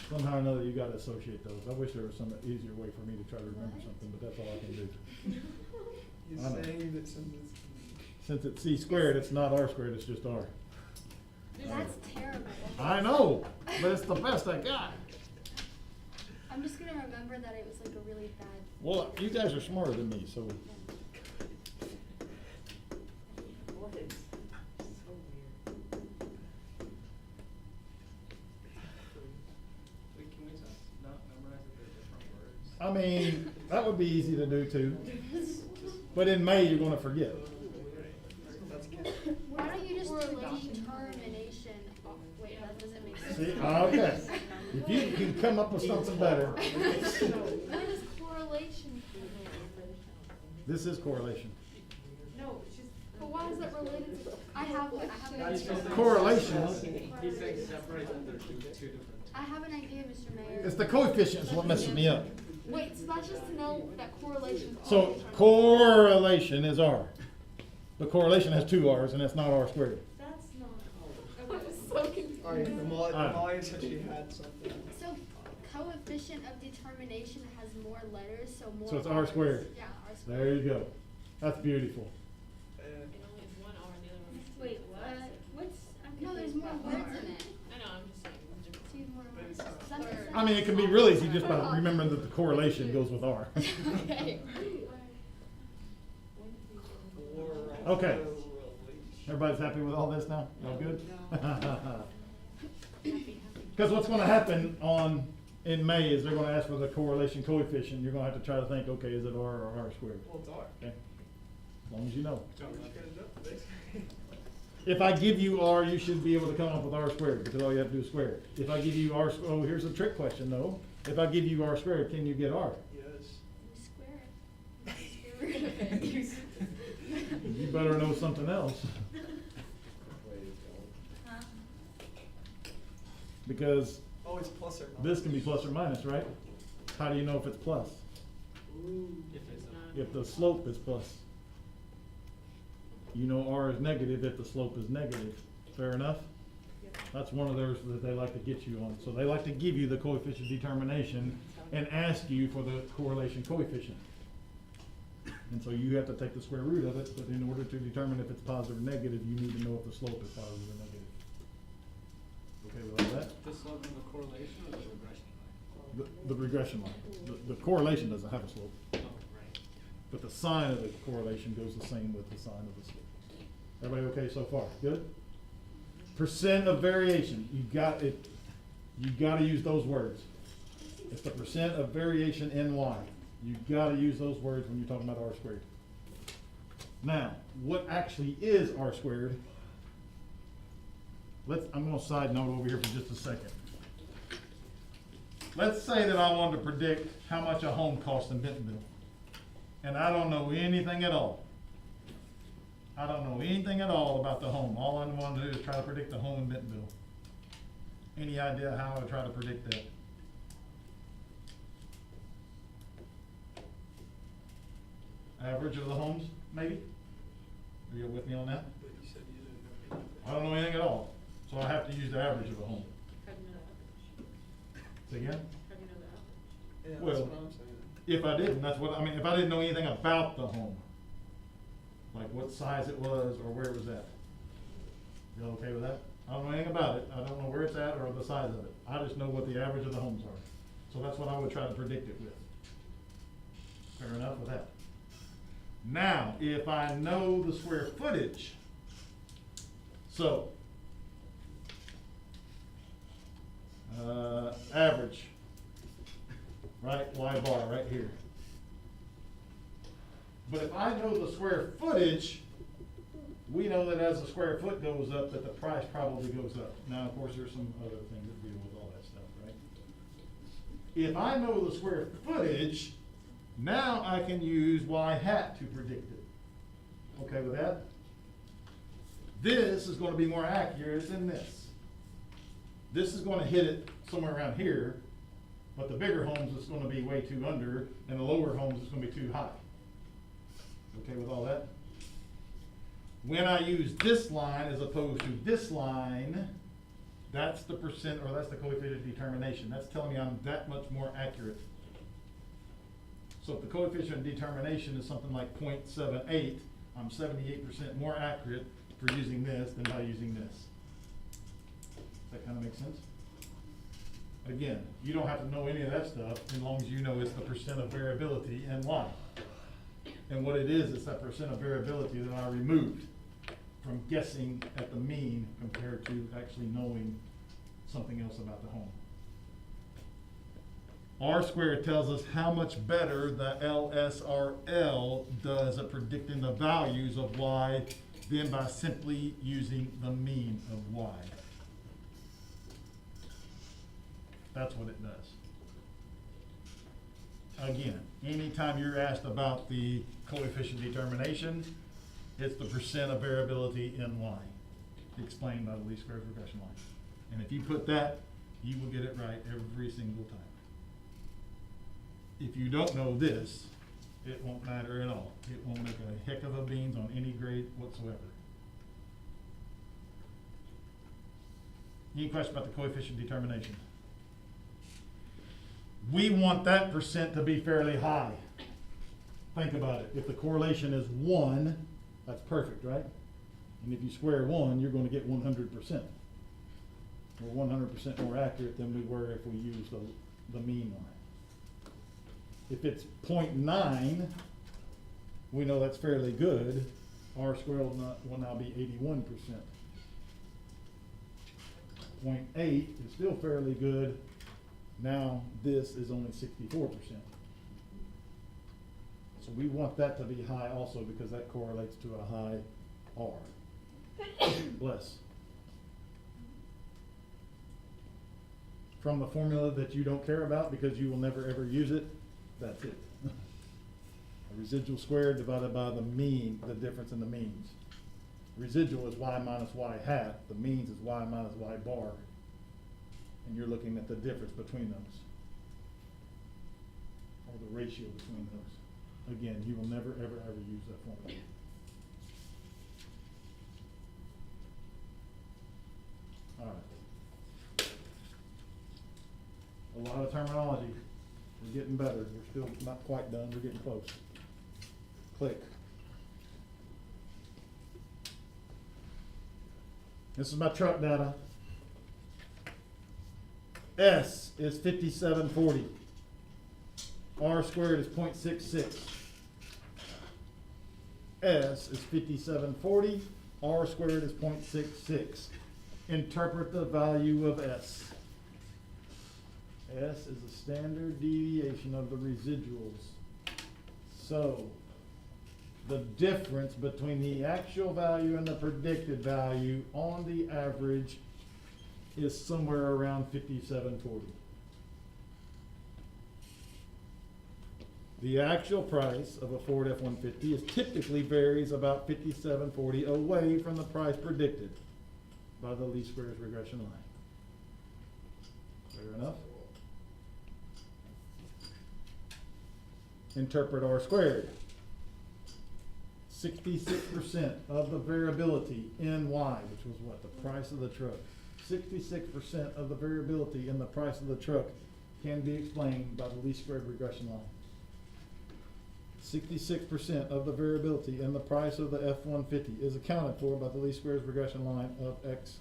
Somehow or another you gotta associate those. I wish there was some easier way for me to try to remember something, but that's all I can do. He's I know. saying that Since it's c squared, it's not r squared, it's just r. That's terrible. I know, but it's the best I got. I'm just gonna remember that it was like a really bad. Well, you guys are smarter than me, so. What is so weird? Wait, can we just not memorize it with different words? I mean, that would be easy to do too. But in May, you're gonna forget. That's good. Why don't you just delete determination? Oh, wait, that doesn't make sense. See, okay. If you can come up with something better, What is correlation? this is correlation. No, she's. But why is that related to? I have an idea. Correlation. He's saying separate them, they're two different. I have an idea, Mr. Mayor. It's the coefficient is what messes me up. Wait, so that's just to know that correlation. So correlation is r. But correlation has two r's and it's not r squared. That's not. I'm so confused. Alright, Molly said she had something. So coefficient of determination has more letters, so more. So it's r Rs. squared. Yeah, r squared. There you go. That's beautiful. It only has one R and the other one is. Wait, what? What's, I'm No, there's confused more by words R. in it. I know, I'm just saying. Two more But words. it's not. Does that make sense? I mean, it can be real easy just by remembering that the correlation goes with r. Okay. Okay. Everybody's happy with all this now? All good? Because what's gonna happen in May is they're gonna ask for the correlation coefficient. You're gonna have to try to think, okay, is it r or r squared? Well, it's R. Okay? As long as you know. So we're just gonna do it, basically. If I give you r, you should be able to come up with r squared, because all you have to do is square it. If I give you r, oh, here's a trick question though. If I give you r squared, can you get r? Yes. You square it. You better know something else. Huh? Because Oh, it's plus or minus. this can be plus or minus, right? How do you know if it's plus? If it's not. If the slope is plus. You know r is negative if the slope is negative. Fair enough? That's one of those that they like to get you on. So they like to give you the coefficient determination and ask you for the correlation coefficient. And so you have to take the square root of it, but in order to determine if it's positive or negative, you need to know if the slope is positive or negative. Okay with all that? The slope of the correlation or the regression line? The regression line. The correlation doesn't have a slope, Oh, right. but the sign of the correlation goes the same with the sign of the slope. Everybody okay so far? Good? Percent of variation, you gotta use those words. It's the percent of variation in Y. You gotta use those words when you're talking about R squared. Now, what actually is R squared? I'm gonna side note over here for just a second. Let's say that I wanted to predict how much a home costs in Bentonville. And I don't know anything at all. I don't know anything at all about the home. All I want to do is try to predict the home in Bentonville. Any idea how I would try to predict that? Average of the homes, maybe? Are you with me on that? But you said you didn't know anything. I don't know anything at all, so I have to use the average of a home. How do you know the average? Say again? How do you know the average? Yeah, Well, that's what I'm saying. If I didn't, if I didn't know anything about the home, like what size it was or where it was at. You okay with that? I don't know anything about it. I don't know where it's at or the size of it. I just know what the average of the homes are. So that's what I would try to predict it with. Fair enough with that. Now, if I know the square footage, so, average, right, Y bar right here. But if I know the square footage, we know that as the square foot goes up, that the price probably goes up. Now, of course, there's some other things that deal with all that stuff, right? If I know the square footage, now I can use Y hat to predict it. Okay with that? This is gonna be more accurate than this. This is gonna hit it somewhere around here, but the bigger homes it's gonna be way too under, and the lower homes it's gonna be too high. Okay with all that? When I use this line as opposed to this line, that's the percent, or that's the coefficient determination. That's telling me I'm that much more accurate. So if the coefficient determination is something like 0.78, I'm 78% more accurate for using this than by using this. Does that kind of make sense? Again, you don't have to know any of that stuff as long as you know it's the percent of variability in Y. And what it is, it's that percent of variability that I removed from guessing at the mean compared to actually knowing something else about the home. R squared tells us how much better the LSRL does at predicting the values of Y than by simply using the mean of Y. That's what it does. Again, anytime you're asked about the coefficient determination, it's the percent of variability in Y, explained by the least squares regression line. And if you put that, you will get it right every single time. If you don't know this, it won't matter at all. It won't make a heck of a beans on any grade whatsoever. Any question about the coefficient determination? We want that percent to be fairly high. Think about it. If the correlation is 1, that's perfect, right? And if you square 1, you're going to get 100%. We're 100% more accurate than we were if we used the mean line. If it's 0.9, we know that's fairly good. R squared will now be 81%. 0.8 is still fairly good. Now this is only 64%. So we want that to be high also because that correlates to a high R. Bless. From the formula that you don't care about because you will never ever use it, that's it. A residual squared divided by the mean, the difference in the means. Residual is Y minus Y hat. The means is Y minus Y bar. And you're looking at the difference between those. Or the ratio between those. Again, you will never, ever, ever use that formula. All right. A lot of terminology. We're getting better. We're still not quite done. We're getting close. Click. This is my truck data. S is 5740. R squared is 0.66. S is 5740. R squared is 0.66. Interpret the value of S. S is the standard deviation of the residuals. So, the difference between the actual value and the predicted value on the average is somewhere around 5740. The actual price of a Ford F-150 is typically varies about 5740 away from the price predicted by the least squares regression line. Fair enough? Interpret R squared. 66% of the variability in Y, which was what, the price of the truck. 66% of the variability in the price of the truck can be explained by the least squared regression line. 66% of the variability in the price of the F-150 is accounted for by the least squares regression line of X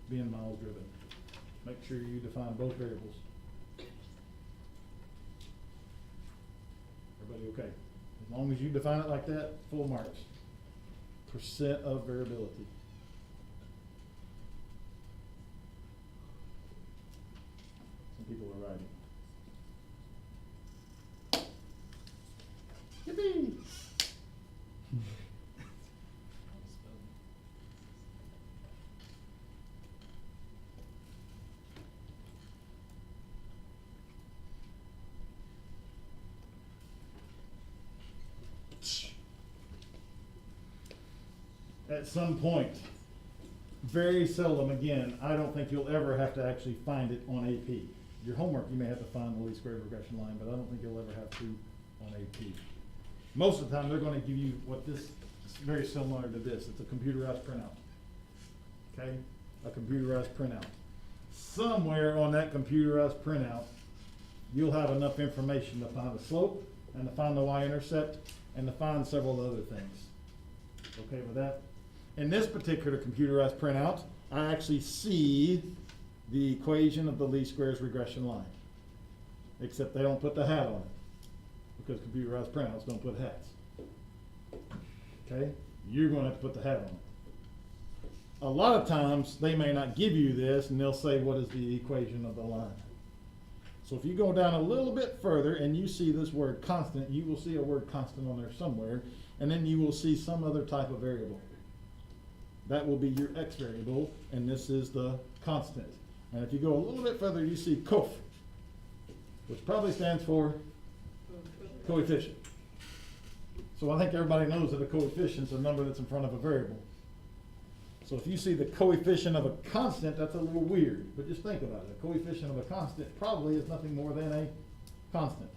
being miles driven. Make sure you define both variables. Everybody okay? As long as you define it like that, full marks. Percent of variability. Some people are writing. Yippee! At some point, very seldom again, I don't think you'll ever have to actually find it on AP. Your homework, you may have to find the least squares regression line, but I don't think you'll ever have to on AP. Most of the time, they're gonna give you what this, is very similar to this. It's a computerized printout. Okay? A computerized printout. Somewhere on that computerized printout, you'll have enough information to find the slope, and to find the y-intercept, and to find several other things. Okay with that? In this particular computerized printout, I actually see the equation of the least squares regression line. Except they don't put the hat on it, because computerized printouts don't put hats. Okay? You're gonna have to put the hat on it. A lot of times, they may not give you this, and they'll say, what is the equation of the line? So if you go down a little bit further and you see this word constant, you will see a word constant on there somewhere, and then you will see some other type of variable. That will be your x variable, and this is the constant. And if you go a little bit further, you see cof, which probably stands for coefficient. So I think everybody knows that a coefficient is a number that's in front of a variable. So if you see the coefficient of a constant, that's a little weird, but just think about it. A coefficient of a constant probably is nothing more than a constant.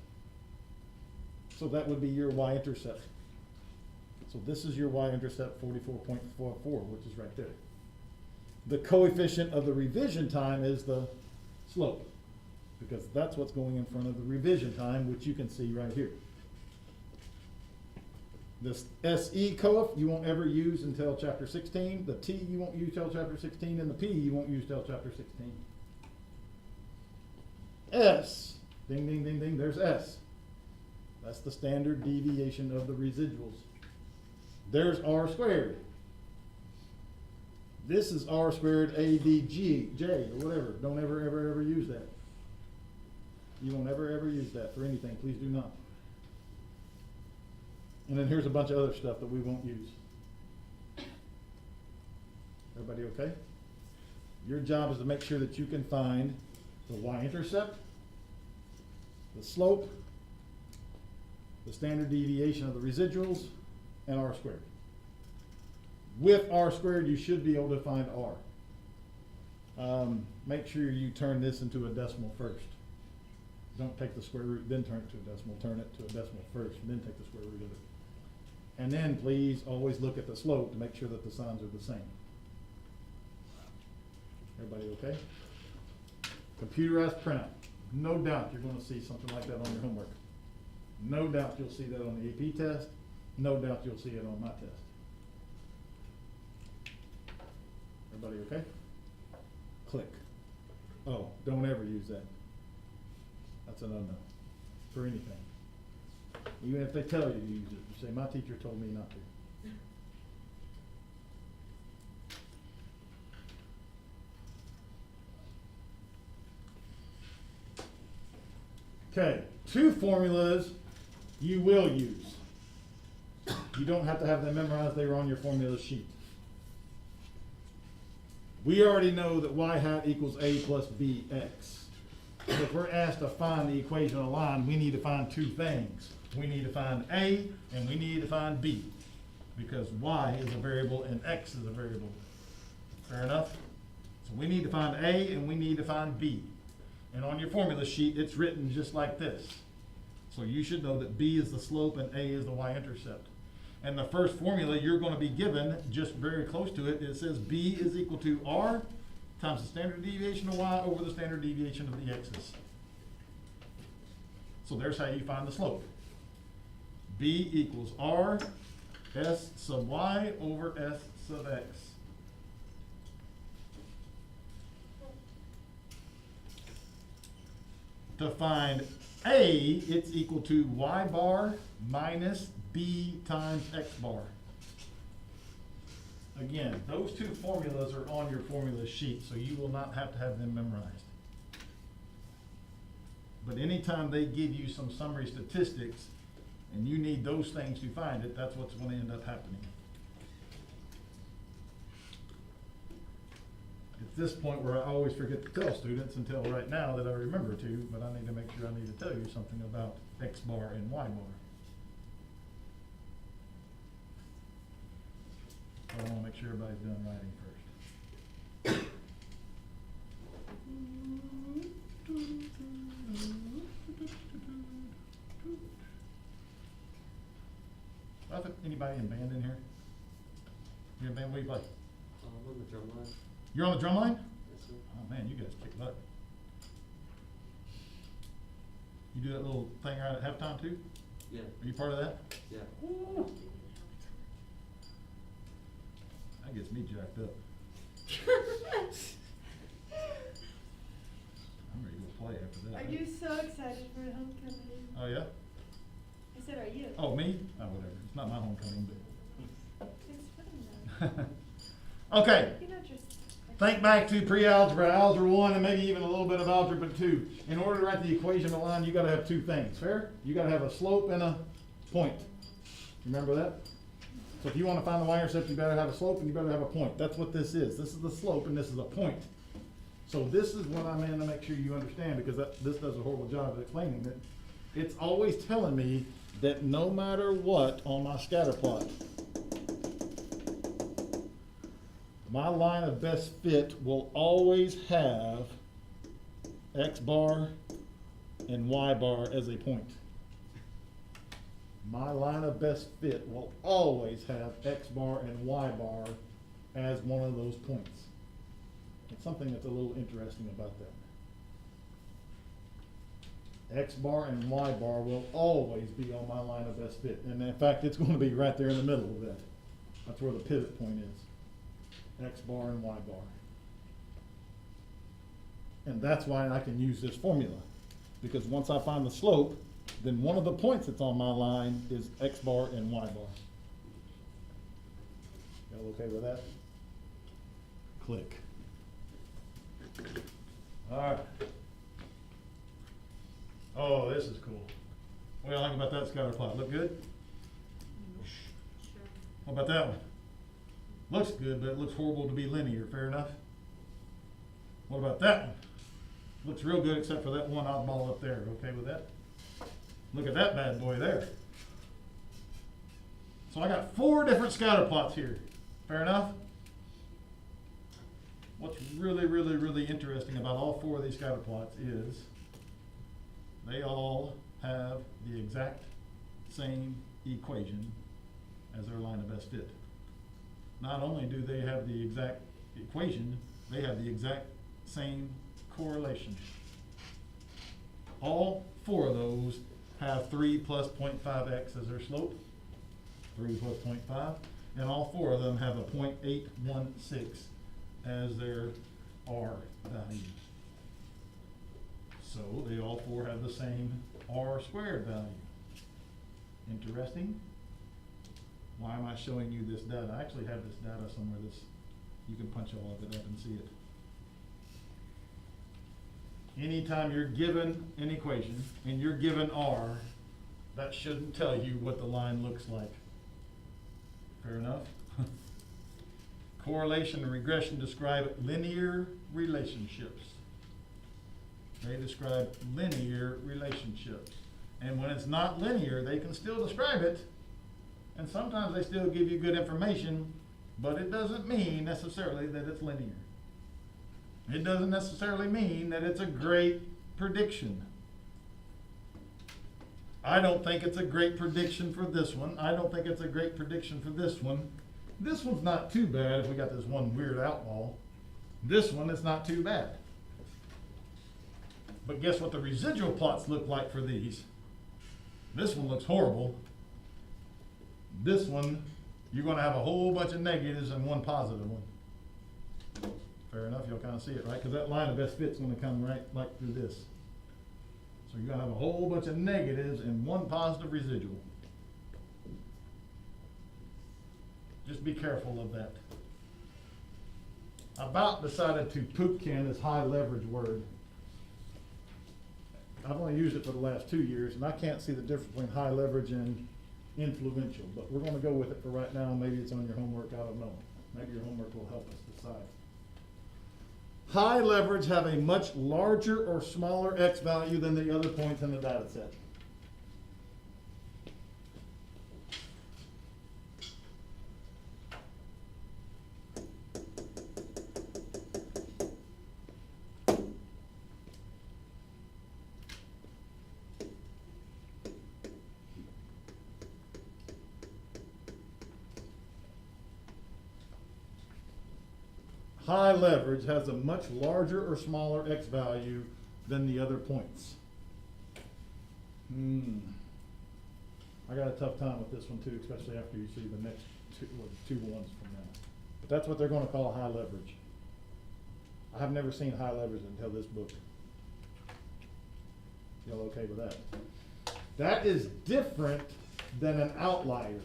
So that would be your y-intercept. So this is your y-intercept 44.44, which is right there. The coefficient of the revision time is the slope, because that's what's going in front of the revision time, which you can see right here. This SE coef you won't ever use until chapter 16. The T you won't use till chapter 16, and the P you won't use till chapter 16. S, ding, ding, ding, ding, there's S. That's the standard deviation of the residuals. There's R squared. This is R squared ADG, J, or whatever. Don't ever, ever, ever use that. You won't ever, ever use that for anything. Please do not. And then here's a bunch of other stuff that we won't use. Everybody okay? Your job is to make sure that you can find the y-intercept, the slope, the standard deviation of the residuals, and R squared. With R squared, you should be able to find R. Make sure you turn this into a decimal first. Don't take the square root, then turn it to a decimal. Turn it to a decimal first, and then take the square root of it. And then please always look at the slope to make sure that the signs are the same. Everybody okay? Computerized printout. No doubt you're going to see something like that on your homework. No doubt you'll see that on the AP test. No doubt you'll see it on my test. Everybody okay? Click. Oh, don't ever use that. That's a no-no for anything. Even if they tell you to use it, you say, my teacher told me not to. Okay, two formulas you will use. You don't have to have them memorized, they were on your formula sheet. We already know that y hat equals a plus bx. So if we're asked to find the equation of a line, we need to find two things. We need to find a and we need to find b, because y is a variable and x is a variable. Fair enough? So we need to find a and we need to find b. And on your formula sheet, it's written just like this. So you should know that b is the slope and a is the y-intercept. And the first formula you're going to be given, just very close to it, it says b is equal to r times the standard deviation of y over the standard deviation of the x's. So there's how you find the slope. B equals r s sub y over s sub x. To find a, it's equal to y bar minus b times x bar. Again, those two formulas are on your formula sheet, so you will not have to have them memorized. But anytime they give you some summary statistics and you need those things to find it, that's what's going to end up happening. It's this point where I always forget to tell students until right now that I remember to, but I need to make sure I need to tell you something about x bar and y bar. I want to make sure everybody's done writing first. Anybody in band in here? You in band? What do you play? I'm on the drum line. You're on the drum line? Yes, sir. Oh man, you guys kick butt. You do that little thing right at halftime too? Yeah. Are you part of that? Yeah. Ooh. That gets me jacked up. I'm ready to go play after that. Are you so excited for homecoming? Oh yeah? I said, are you? Oh, me? Oh, whatever. It's not my homecoming, It's fun though. but. Okay. You know, just. Think back to pre-algebra, algebra 1, and maybe even a little bit of algebra 2. In order to write the equation of a line, you gotta have two things. Fair? You gotta have a slope and a point. Remember that? So if you wanna find the y-intercept, you better have a slope and you better have a point. That's what this is. This is the slope and this is a point. So this is what I'm in to make sure you understand, because this does a horrible job of explaining it. It's always telling me that no matter what on my scatter plot, my line of best fit will always have x bar and y bar as a point. My line of best fit will always have x bar and y bar as one of those points. It's something that's a little interesting about that. X bar and y bar will always be on my line of best fit. And in fact, it's going to be right there in the middle of that. That's where the pivot point is. X bar and y bar. And that's why I can use this formula. Because once I find the slope, then one of the points that's on my line is x bar and y bar. Y'all okay with that? Click. All right. Oh, this is cool. What do you think about that scatter plot? Look good? Sure. What about that one? Looks good, but it looks horrible to be linear. Fair enough? What about that one? Looks real good except for that one oddball up there. Okay with that? Look at that bad boy there. So I got 4 different scatter plots here. Fair enough? What's really, really, really interesting about all 4 of these scatter plots is they all have the exact same equation as their line of best fit. Not only do they have the exact equation, they have the exact same correlation. All 4 of those have 3 plus 0.5x as their slope, 3 plus 0.5, and all 4 of them have a 0.816 as their R value. So they all four have the same R squared value. Interesting? Why am I showing you this data? I actually have this data somewhere. You can punch all of it up and see it. Anytime you're given an equation and you're given R, that shouldn't tell you what the line looks like. Fair enough? Correlation and regression describe linear relationships. They describe linear relationships. And when it's not linear, they can still describe it. And sometimes they still give you good information, but it doesn't mean necessarily that it's linear. It doesn't necessarily mean that it's a great prediction. I don't think it's a great prediction for this one. I don't think it's a great prediction for this one. This one's not too bad if we got this one weird outlaw. This one is not too bad. But guess what the residual plots look like for these? This one looks horrible. This one, you're going to have a whole bunch of negatives and one positive one. Fair enough, you'll kind of see it, right? Because that line of best fit's going to come right like through this. So you're going to have a whole bunch of negatives and one positive residual. Just be careful of that. I about decided to poopkin this high leverage word. I've only used it for the last 2 years, and I can't see the difference between high leverage and influential, but we're gonna go with it for right now. Maybe it's on your homework, I don't know. Maybe your homework will help us decide. High leverage have a much larger or smaller X value than the other points in the data set. High leverage has a much larger or smaller X value than the other points. I got a tough time with this one too, especially after you see the next two ones from now. But that's what they're going to call high leverage. I have never seen high leverage until this book. Y'all okay with that? That is different than an outlier.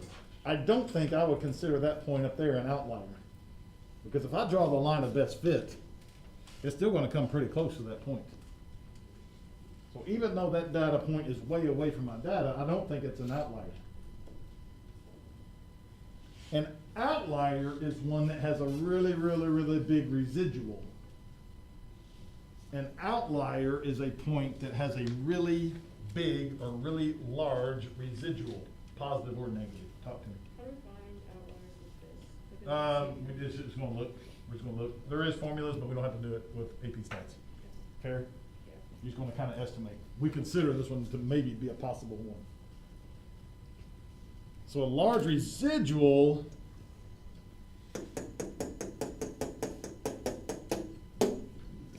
I don't think I would consider that point up there an outlier. Because if I draw the line of best fit, it's still going to come pretty close to that point. So even though that data point is way away from my data, I don't think it's an outlier. An outlier is one that has a really, really, really big residual. An outlier is a point that has a really big or really large residual, positive or negative. Talk to me. How do we find outliers with this? We just gonna look. We're just gonna look. There is formulas, but we don't have to do it with AP stats. Fair? Yeah. You're just gonna kind of estimate. We consider this one to maybe be a possible one. So a large residual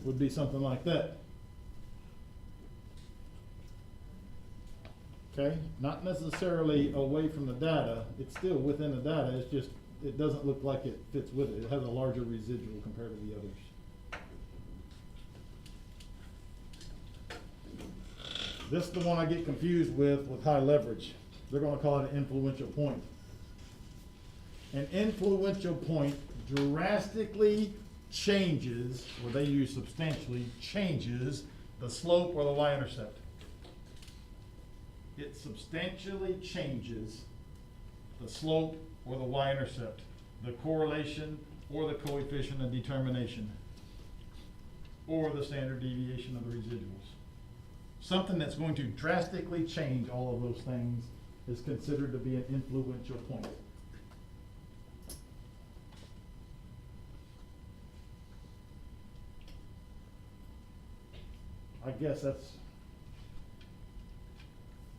would be something like that. Okay, not necessarily away from the data, it's still within the data, it's just, it doesn't look like it fits with it. It has a larger residual compared to the others. This is the one I get confused with high leverage. They're gonna call it an influential point. An influential point drastically changes, or they use substantially, changes the slope or the y-intercept. It substantially changes the slope or the y-intercept, the correlation or the coefficient of determination, or the standard deviation of the residuals. Something that's going to drastically change all of those things is considered to be an influential point. I guess that's,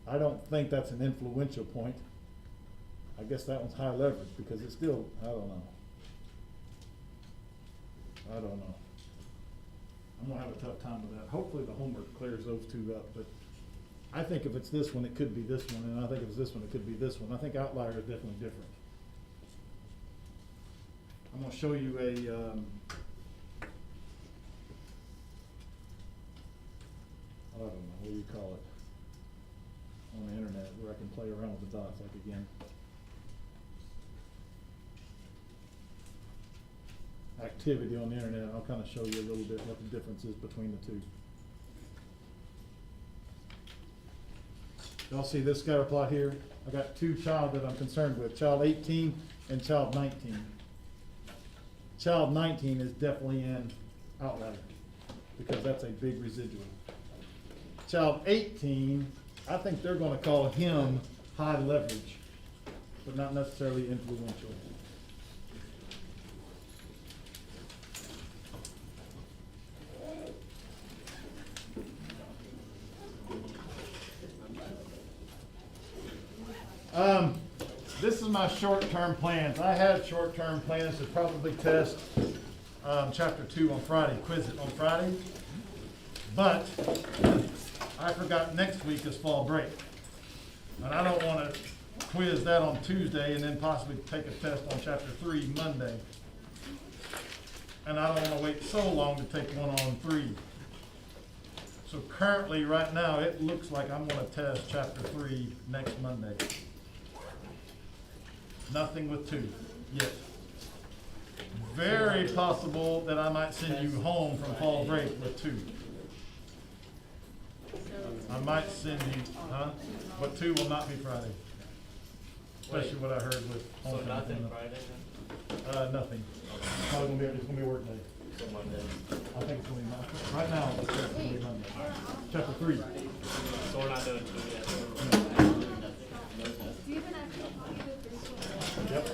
I don't think that's an influential point. I guess that one's high leverage because it's still, I don't know. I'm gonna have a tough time with that. Hopefully the homework clears those two up, but I think if it's this one, it could be this one, and I think if it's this one, it could be this one. I think outlier is definitely different. I'm gonna show you a, you call it, on the internet, where I can play around with the dots, like again. Activity on the internet, I'll kinda show you a little bit what the difference is between the two. Y'all see this scatter plot here? I got two child that I'm concerned with, child 18 and child 19. Child 19 is definitely in outlier, because that's a big residual. Child 18, I think they're gonna call him high leverage, but not necessarily influential. This is my short-term plans. I had short-term plans to probably test, chapter 2 on Friday, quiz it on Friday. But I forgot next week is fall break. And I don't wanna quiz that on Tuesday and then possibly take a test on chapter 3 Monday. And I don't wanna wait so long to take one on 3. So currently, right now, it looks like I'm gonna test chapter 3 next Monday. Nothing with 2 yet. Very possible that I might send you home from fall break with 2. I might send you, but 2 will not be Friday. Especially what I heard with So homecoming nothing coming up. Friday Nothing. Probably gonna be, it's gonna be a work day. then? So Monday. I think it's gonna be Monday. Right now, it's gonna be Monday. Chapter 3. So we're not doing 2 yet? Do you have an actual copy of this one? Yep.